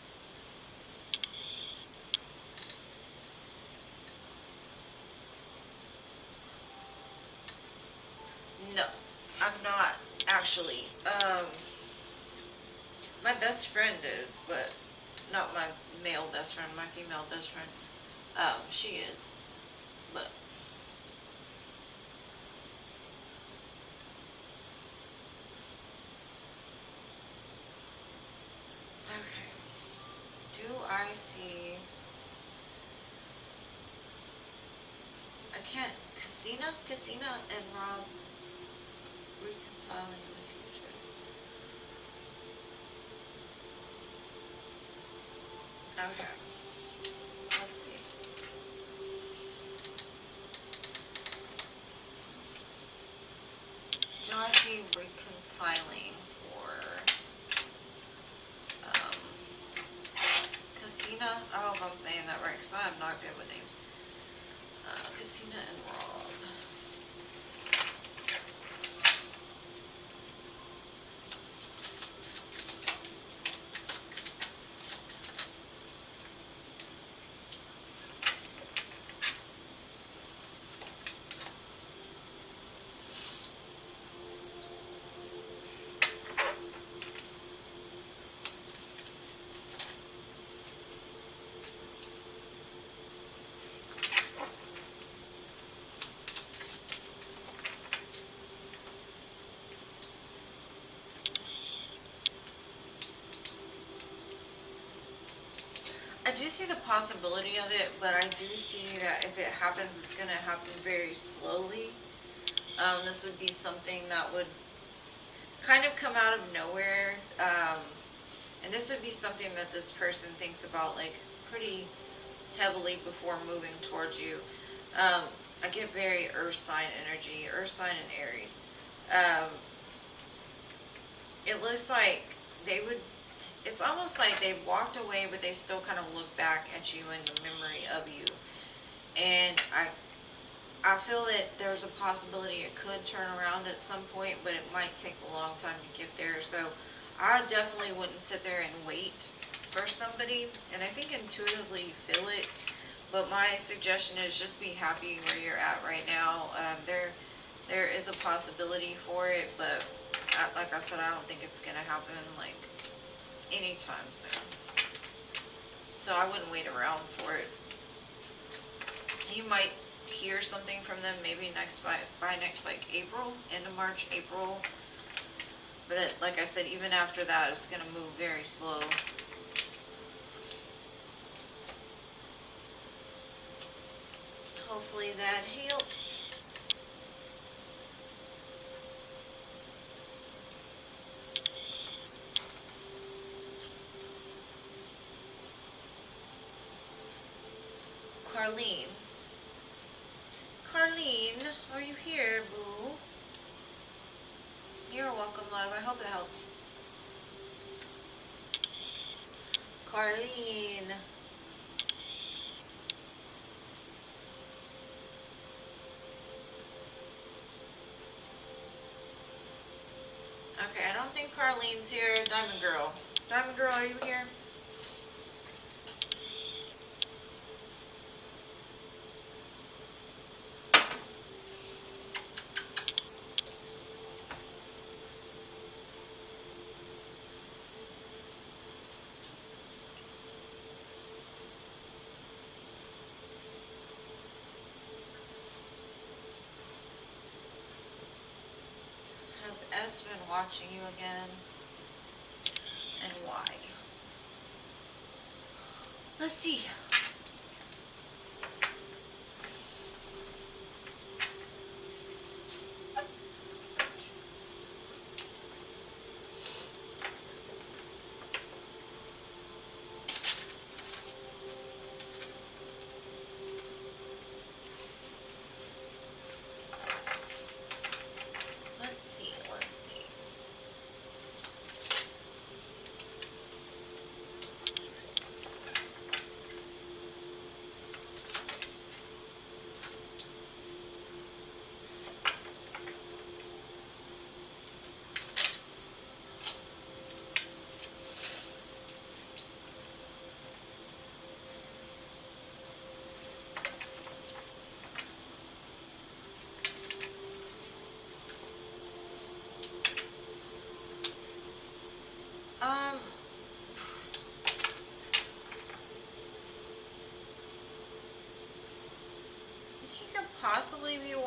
No, I'm not actually. My best friend is, but not my male best friend. My female best friend, she is, but. Okay. Do I see? I can't. Casina and Rob reconciling in the future. Okay. Let's see. Do I see reconciling for Casina? I hope I'm saying that right, because I'm not good with names. Casina and Rob. I do see the possibility of it, but I do see that if it happens, it's going to happen very slowly. This would be something that would kind of come out of nowhere. And this would be something that this person thinks about like pretty heavily before moving towards you. I get very earth sign energy, earth sign and Aries. It looks like they would, it's almost like they walked away, but they still kind of look back at you in the memory of you. And I feel that there's a possibility it could turn around at some point, but it might take a long time to get there. So I definitely wouldn't sit there and wait for somebody. And I think intuitively you feel it. But my suggestion is just be happy where you're at right now. There is a possibility for it, but like I said, I don't think it's going to happen like anytime soon. So I wouldn't wait around for it. You might hear something from them maybe by next like April, end of March, April. But like I said, even after that, it's going to move very slow. Hopefully that helps. Carlene, are you here, boo? You're welcome, love. I hope it helps. Carlene. Okay, I don't think Carlene's here. Diamond Girl. Diamond Girl, are you here? Has S been watching you again? And why? Let's see.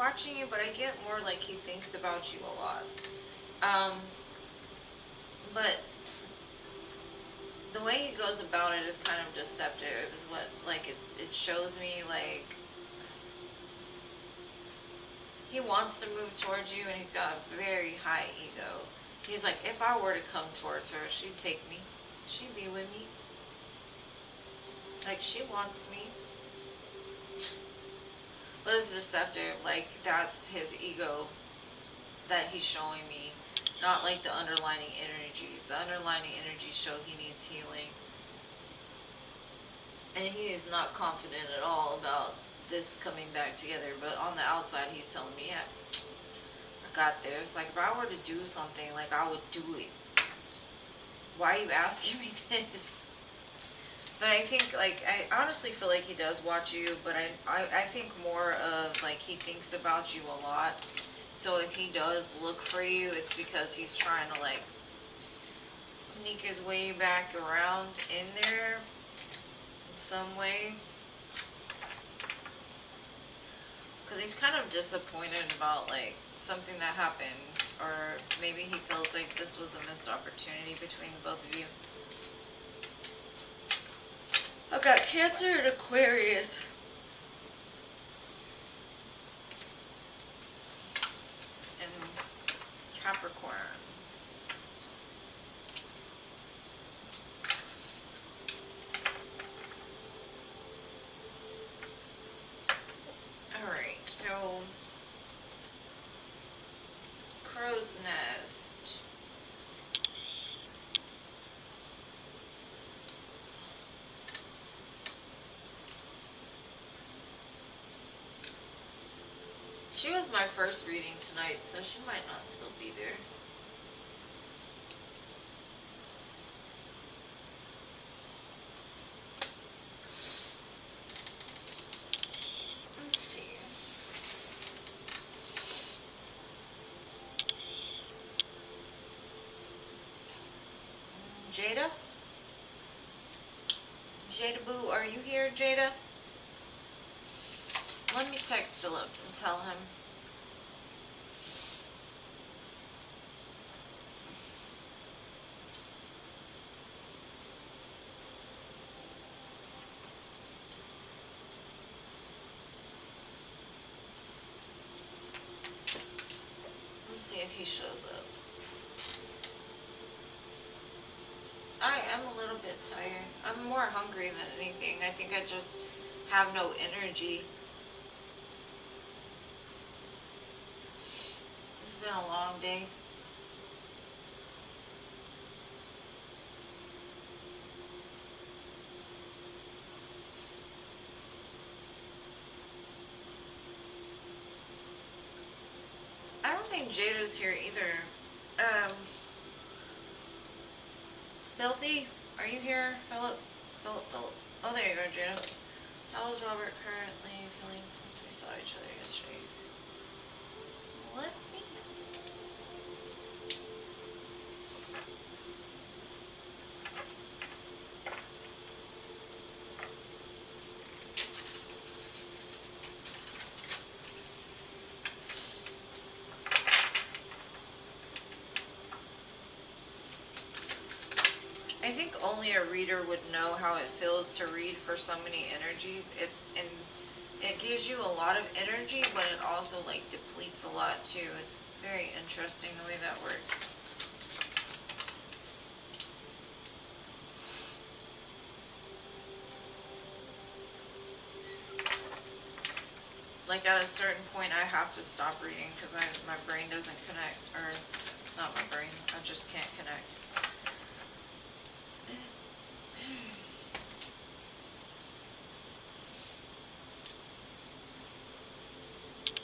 watching you, but I get more like he thinks about you a lot. Um, but the way he goes about it is kind of deceptive, is what, like, it shows me, like, he wants to move towards you, and he's got a very high ego. He's like, if I were to come towards her, she'd take me. She'd be with me. Like, she wants me. But it's deceptive. Like, that's his ego that he's showing me. Not like the underlining energies. The underlining energies show he needs healing. And he is not confident at all about this coming back together. But on the outside, he's telling me, yeah, I got this. Like, if I were to do something, like, I would do it. Why are you asking me this? But I think, like, I honestly feel like he does watch you, but I think more of, like, he thinks about you a lot. So if he does look for you, it's because he's trying to, like, sneak his way back around in there in some way. Because he's kind of disappointed about, like, something that happened. Or maybe he feels like this was a missed opportunity between the both of you. I've got Cancer and Aquarius. And Capricorn. Alright, so Crow's Nest. She was my first reading tonight, so she might not still be there. Let's see. Jada? Jada Boo, are you here, Jada? Let me text Philip and tell him. Let's see if he shows up. I am a little bit tired. I'm more hungry than anything. I think I just have no energy. It's been a long day. I don't think Jada's here either. Filthy, are you here? Philip? Oh, there you go, Jada. How is Robert currently feeling since we saw each other yesterday? Let's see. I think only a reader would know how it feels to read for so many energies. It gives you a lot of energy, but it also like depletes a lot too. It's very interesting the way that works. Like at a certain point I have to stop reading because my brain doesn't connect, or not my brain, I just can't connect.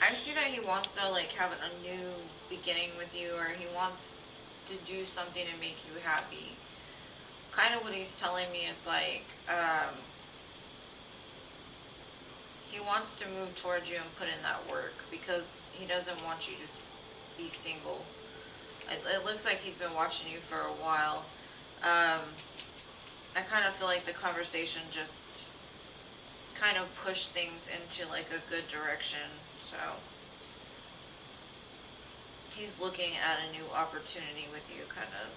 I see that he wants to like have a new beginning with you, or he wants to do something to make you happy. Kind of what he's telling me is like, he wants to move towards you and put in that work because he doesn't want you to be single. It looks like he's been watching you for a while. I kind of feel like the conversation just kind of pushed things into like a good direction. So he's looking at a new opportunity with you, kind of.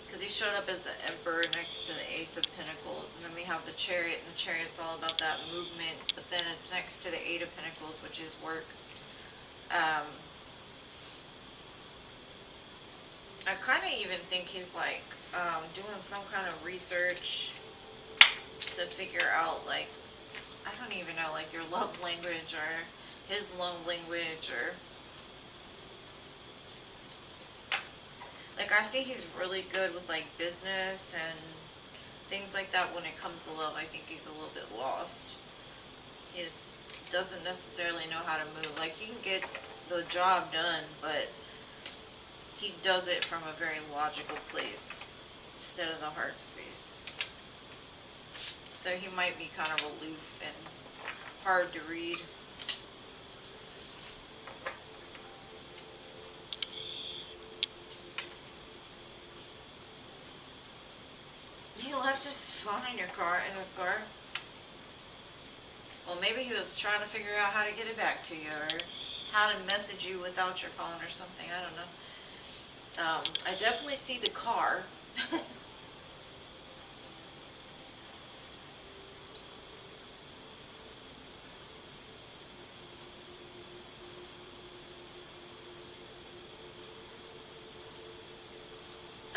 Because he showed up as the Emperor next to the Ace of Pentacles, and then we have the Chariot, and the Chariot's all about that movement, but then it's next to the Eight of Pentacles, which is work. I kind of even think he's like doing some kind of research to figure out, like, I don't even know, like your love language or his love language, or like I see he's really good with like business and things like that. When it comes to love, I think he's a little bit lost. He just doesn't necessarily know how to move. Like, he can get the job done, but he does it from a very logical place instead of the heart space. So he might be kind of aloof and hard to read. He left his phone in his car. Well, maybe he was trying to figure out how to get it back to you, or how to message you without your phone or something. I don't know. I definitely see the car.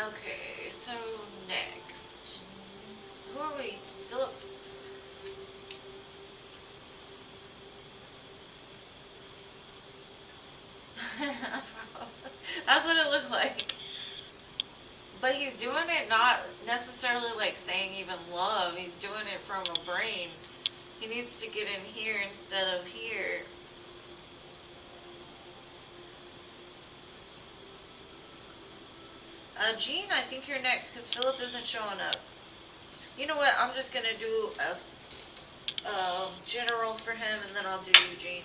Okay, so next. Who are we? Philip. That's what it looked like. But he's doing it not necessarily like saying even love. He's doing it from a brain. He needs to get in here instead of here. Jean, I think you're next because Philip isn't showing up. You know what? I'm just going to do a general for him, and then I'll do Eugene.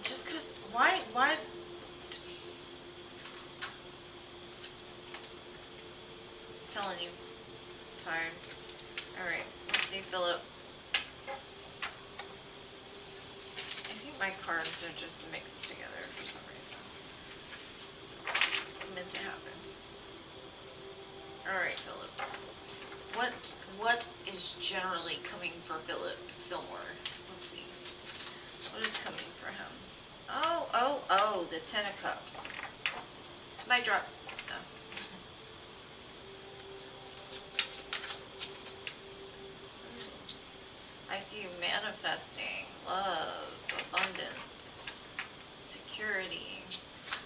Just because, why? I'm telling you. Tired. Alright, let's see, Philip. I think my cards are just mixed together for some reason. It's meant to happen. Alright, Philip. What is generally coming for Philip Fillmore? Let's see. What is coming for him? Oh, the Ten of Cups. Might drop. No. I see you manifesting love, abundance, security,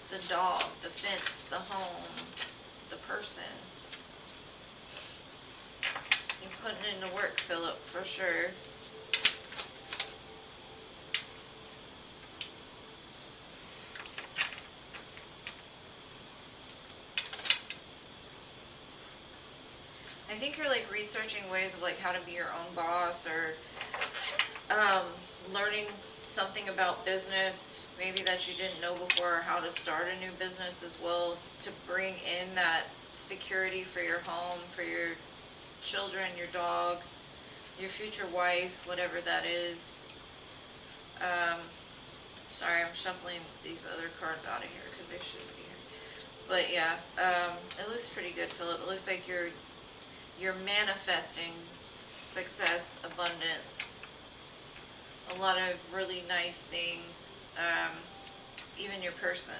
the dog, the fence, the home, the person. You're putting in the work, Philip, for sure. I think you're like researching ways of like how to be your own boss, or learning something about business, maybe that you didn't know before, or how to start a new business as well, to bring in that security for your home, for your children, your dogs, your future wife, whatever that is. Sorry, I'm shuffling these other cards out of here because they shouldn't be here. But yeah, it looks pretty good, Philip. It looks like you're manifesting success, abundance, a lot of really nice things, even your person.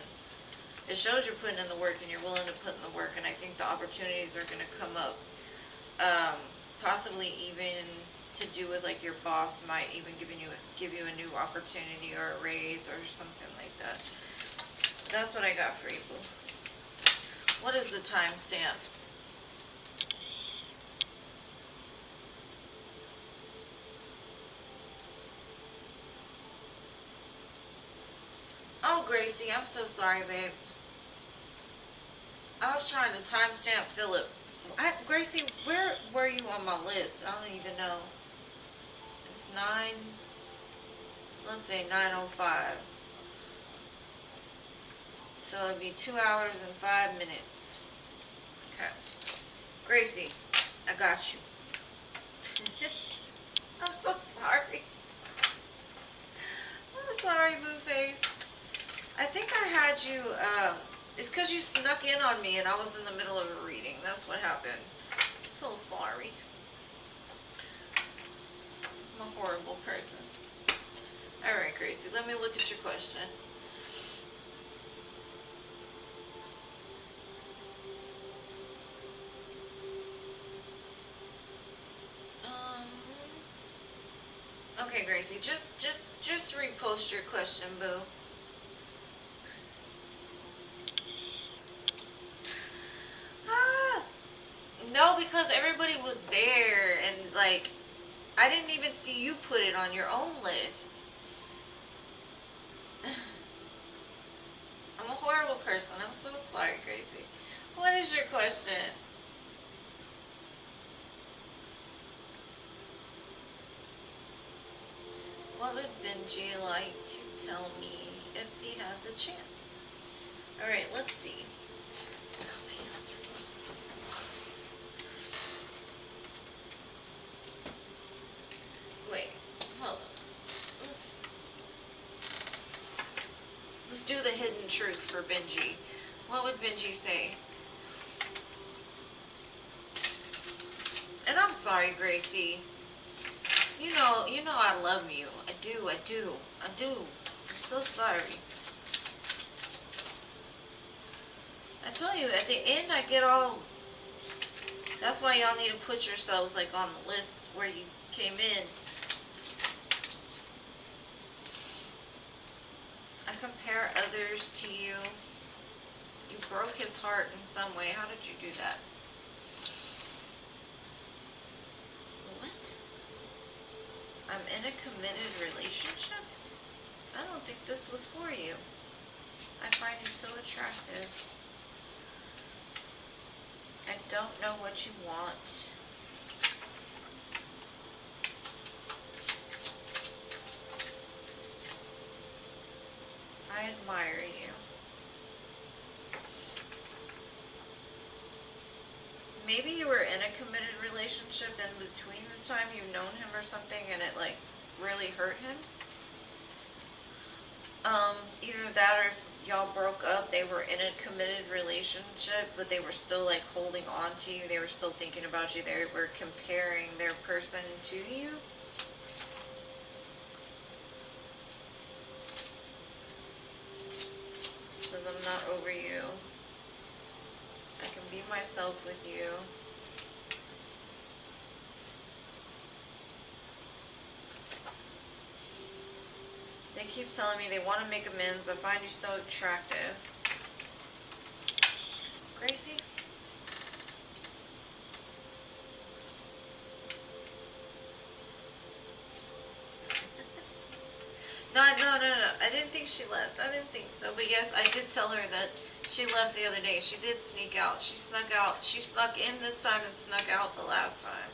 It shows you're putting in the work and you're willing to put in the work, and I think the opportunities are going to come up. Possibly even to do with like your boss might even give you a new opportunity or a raise or something like that. That's what I got for you, boo. What is the timestamp? Oh, Gracie, I'm so sorry, babe. I was trying to timestamp Philip. Gracie, where were you on my list? I don't even know. It's 9, let's say 9:05. So it'd be 2 hours and 5 minutes. Okay. Gracie, I got you. I'm so sorry. I'm sorry. sorry, Blueface. I think I had you, it's because you snuck in on me and I was in the middle of a reading. That's what happened. I'm so sorry. I'm a horrible person. Alright, Gracie, let me look at your question. Okay, Gracie, just repost your question, boo. No, because everybody was there, and like, I didn't even see you put it on your own list. I'm a horrible person. I'm so sorry, Gracie. What is your question? What would Benji like to tell me if he had the chance? Alright, let's see. Wait, hold on. Let's do the hidden truth for Benji. What would Benji say? And I'm sorry, Gracie. You know I love you. I do. I'm so sorry. I tell you, at the end I get all... That's why y'all need to put yourselves like on the list where you came in. I compare others to you. You broke his heart in some way. How did you do that? I'm in a committed relationship? I don't think this was for you. I find you so attractive. I don't know what you want. I admire you. Maybe you were in a committed relationship in between the time you've known him or something and it like really hurt him. Either that or if y'all broke up, they were in a committed relationship, but they were still like holding on to you. They were still thinking about you. They were comparing their person to you. So I'm not over you. I can be myself with you. They keep telling me they want to make amends. I find you so attractive. Gracie? No. I didn't think she left. I didn't think so. But yes, I did tell her that she left the other day. She did sneak out. She snuck out. She snuck in this time and snuck out the last time.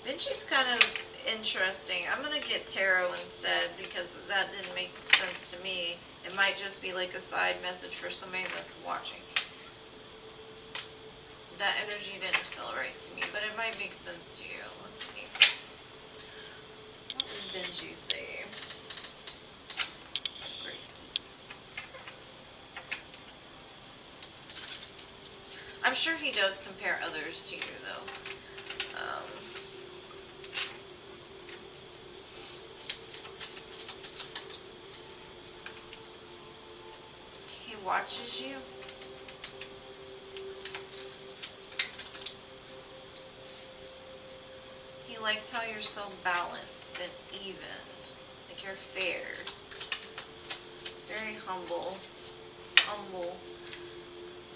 Benji's kind of interesting. I'm going to get tarot instead because that didn't make sense to me. It might just be like a side message for somebody that's watching. That energy didn't feel right to me, but it might make sense to you. Let's see. What did Benji say? Grace. I'm sure he does compare others to you, though. He watches you. He likes how you're so balanced and even. Like you're fair. Very humble.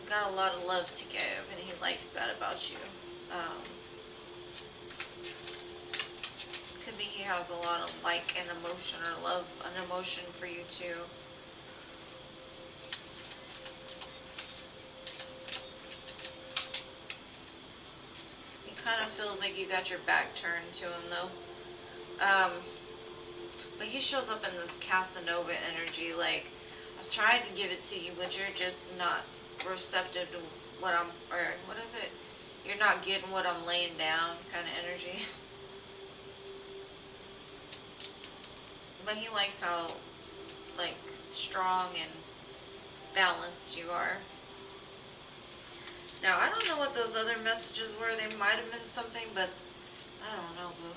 Got a lot of love to give, and he likes that about you. Could be he has a lot of like and emotion or love, an emotion for you too. He kind of feels like you got your back turned to him though. But he shows up in this Casanova energy, like, I've tried to give it to you, but you're just not receptive to what I'm, or what is it? You're not getting what I'm laying down kind of energy. But he likes how, like, strong and balanced you are. Now, I don't know what those other messages were. They might have been something, but I don't know, boo.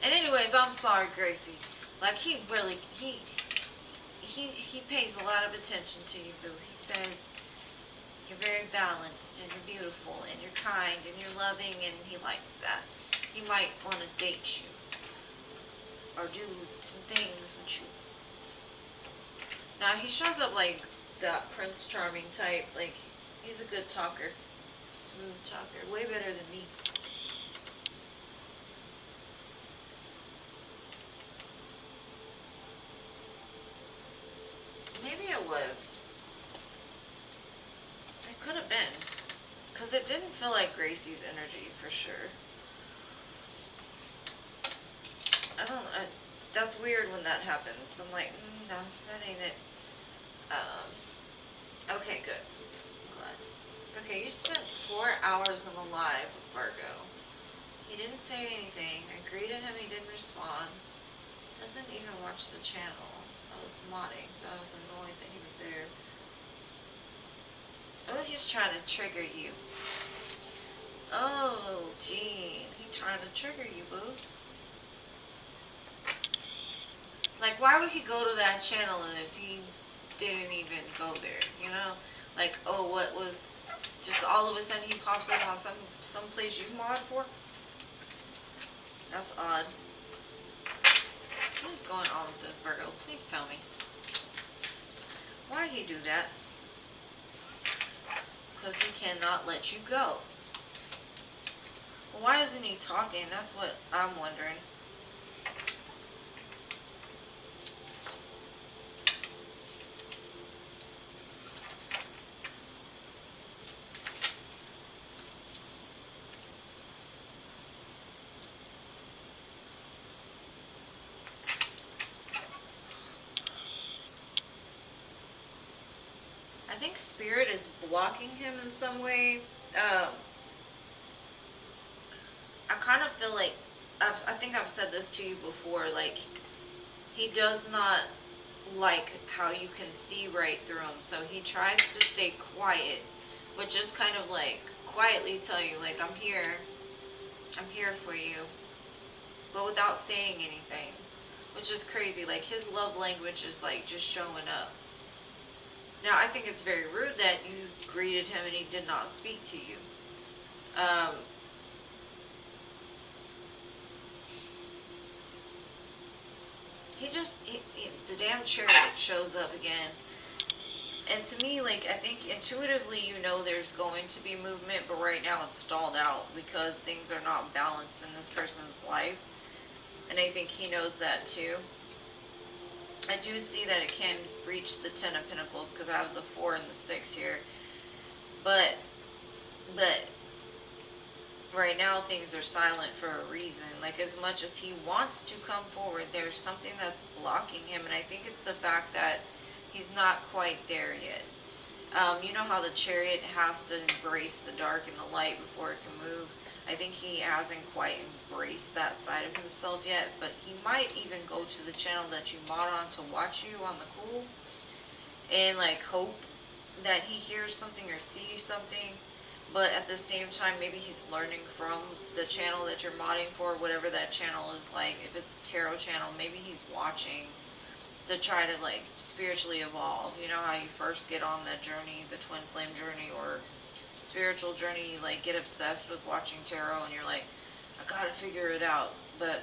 And anyways, I'm sorry, Gracie. Like, he pays a lot of attention to you, boo. He says you're very balanced and you're beautiful and you're kind and you're loving, and he likes that. He might want to date you or do some things with you. Now, he shows up like that Prince Charming type. Like, he's a good talker. Smooth talker. Way better than me. Maybe it was. It could have been. Because it didn't feel like Gracie's energy, for sure. That's weird when that happens. I'm like, no, that ain't it. Okay, good. I'm glad. Okay, you spent 4 hours on the live with Virgo. He didn't say anything. I greeted him, he didn't respond. Doesn't even watch the channel. I was modding, so I was annoyed that he was there. Oh, he's trying to trigger you. Oh, Gene. He's trying to trigger you, boo. Like, why would he go to that channel if he didn't even go there, you know? Like, oh, what was... Just all of a sudden he pops up on some place you mod for? That's odd. What is going on with this, Virgo? Please tell me. Why'd he do that? Because he cannot let you go. Well, why isn't he talking? That's what I'm wondering. I think Spirit is blocking him in some way. I kind of feel like, I think I've said this to you before, like, he does not like how you can see right through him. So he tries to stay quiet, but just kind of like quietly tell you, like, I'm here for you, but without saying anything, which is crazy. Like, his love language is like just showing up. Now, I think it's very rude that you greeted him and he did not speak to you. The damn chariot shows up again. And to me, like, I think intuitively you know there's going to be movement, but right now it's stalled out because things are not balanced in this person's life. And I think he knows that too. I do see that it can reach the 10 of Pentacles because I have the 4 and the 6 here. But right now things are silent for a reason. Like, as much as he wants to come forward, there's something that's blocking him. And I think it's the fact that he's not quite there yet. You know how the chariot has to embrace the dark and the light before it can move? I think he hasn't quite embraced that side of himself yet, but he might even go to the channel that you mod on to watch you on the cool and like hope that he hears something or sees something. But at the same time, maybe he's learning from the channel that you're modding for, whatever that channel is. Like, if it's a tarot channel, maybe he's watching to try to like spiritually evolve. You know how you first get on that journey, the twin flame journey or spiritual journey, you like get obsessed with watching tarot and you're like, I gotta figure it out. But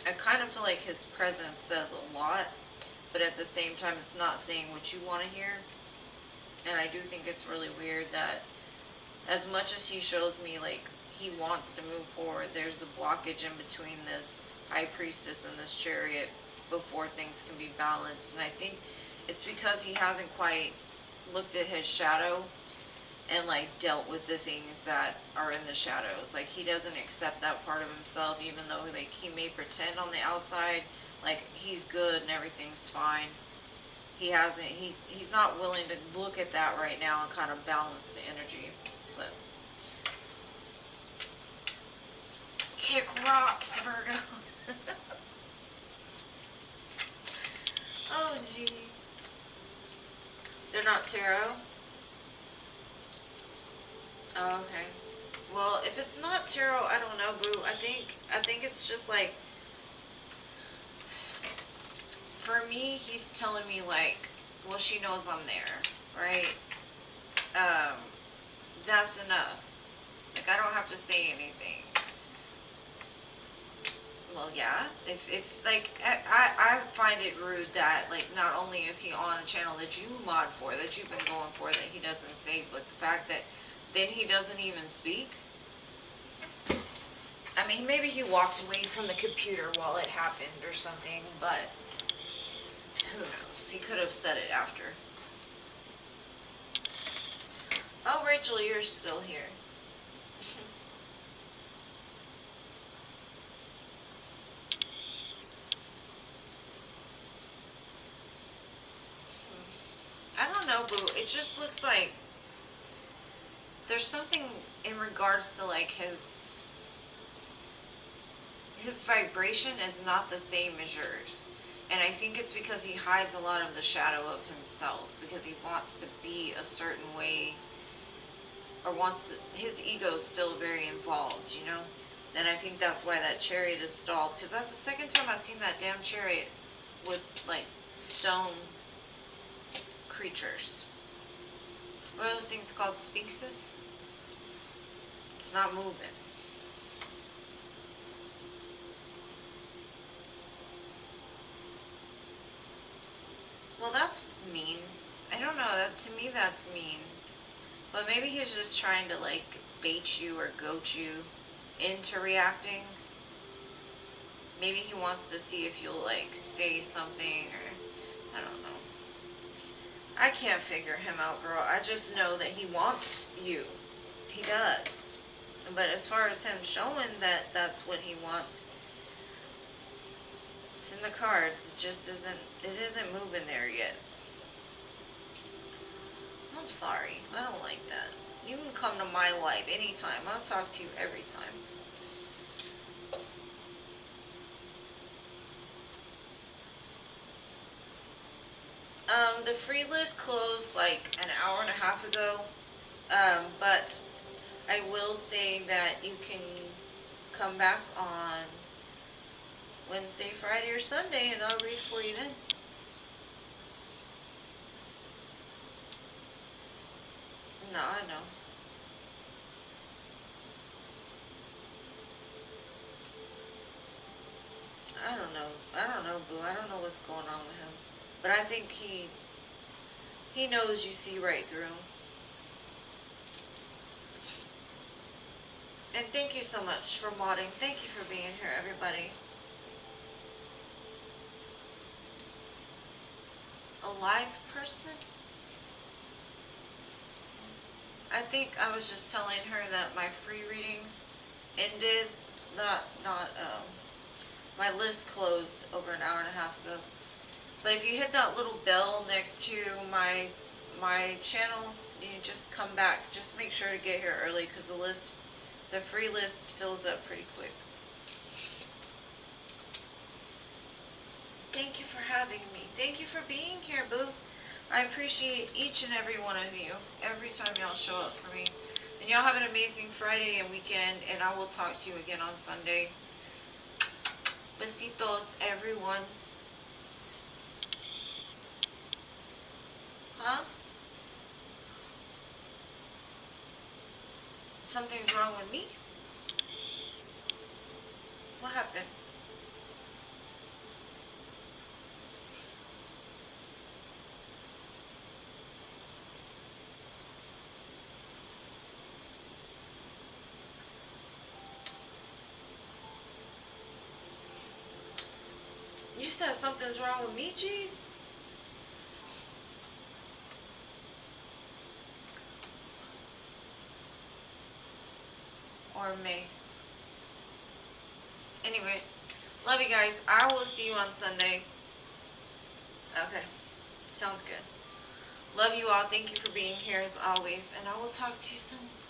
I kind of feel like his presence says a lot, but at the same time it's not saying what you want to hear. And I do think it's really weird that as much as he shows me like he wants to move forward, there's a blockage in between this high priestess and this chariot before things can be balanced. And I think it's because he hasn't quite looked at his shadow and like dealt with the things that are in the shadows. Like, he doesn't accept that part of himself, even though like he may pretend on the outside like he's good and everything's fine. he's not willing to look at that right now and kind of balance the energy. But kick rocks, Virgo. Oh, gee. They're not tarot? Oh, okay. Well, if it's not tarot, I don't know, boo. I think it's just like, for me, he's telling me like, well, she knows I'm there, right? That's enough. Like, I don't have to say anything. Well, yeah. If like, I find it rude that, like, not only is he on a channel that you mod for, that you've been going for, that he doesn't say, but the fact that then he doesn't even speak. I mean, maybe he walked away from the computer while it happened or something, but who knows? He could have said it after. Oh, Rachel, you're still here. I don't know, boo. It just looks like there's something in regards to like his vibration is not the same as yours. And I think it's because he hides a lot of the shadow of himself, because he wants to be a certain way, or his ego's still very involved, you know? And I think that's why that chariot is stalled, because that's the second time I've seen that damn chariot with like stone creatures. What are those things called? Sphinxes? It's not moving. Well, that's mean. I don't know. To me, that's mean. But maybe he's just trying to like bait you or goat you into reacting. Maybe he wants to see if you'll like say something, or I don't know. I can't figure him out, girl. I just know that he wants you. He does. But as far as him showing that that's what he wants, it's in the cards. It just isn't moving there yet. I'm sorry. I don't like that. You can come to my life anytime. I'll talk to you every time. The free list closed like an hour and a half ago. But I will say that you can come back on Wednesday, Friday, or Sunday, and I'll read for you then. No, I know. I don't know, boo. I don't know what's going on with him. But I think he knows you see right through him. And thank you so much for modding. Thank you for being here, everybody. A live person? I think I was just telling her that my free readings ended, my list closed over an hour and a half ago. But if you hit that little bell next to my channel, you just come back. Just make sure to get here early, because the free list fills up pretty quick. Thank you for having me. Thank you for being here, boo. I appreciate each and every one of you. Every time y'all show up for me. And y'all have an amazing Friday and weekend. And I will talk to you again on Sunday. Besitos, everyone. Huh? Something's wrong with me? What happened? You said something's wrong with me, G? Or me? Anyways, love you guys. I will see you on Sunday. Okay. Sounds good. Love you all. Thank you for being here as always. And I will talk to you soon.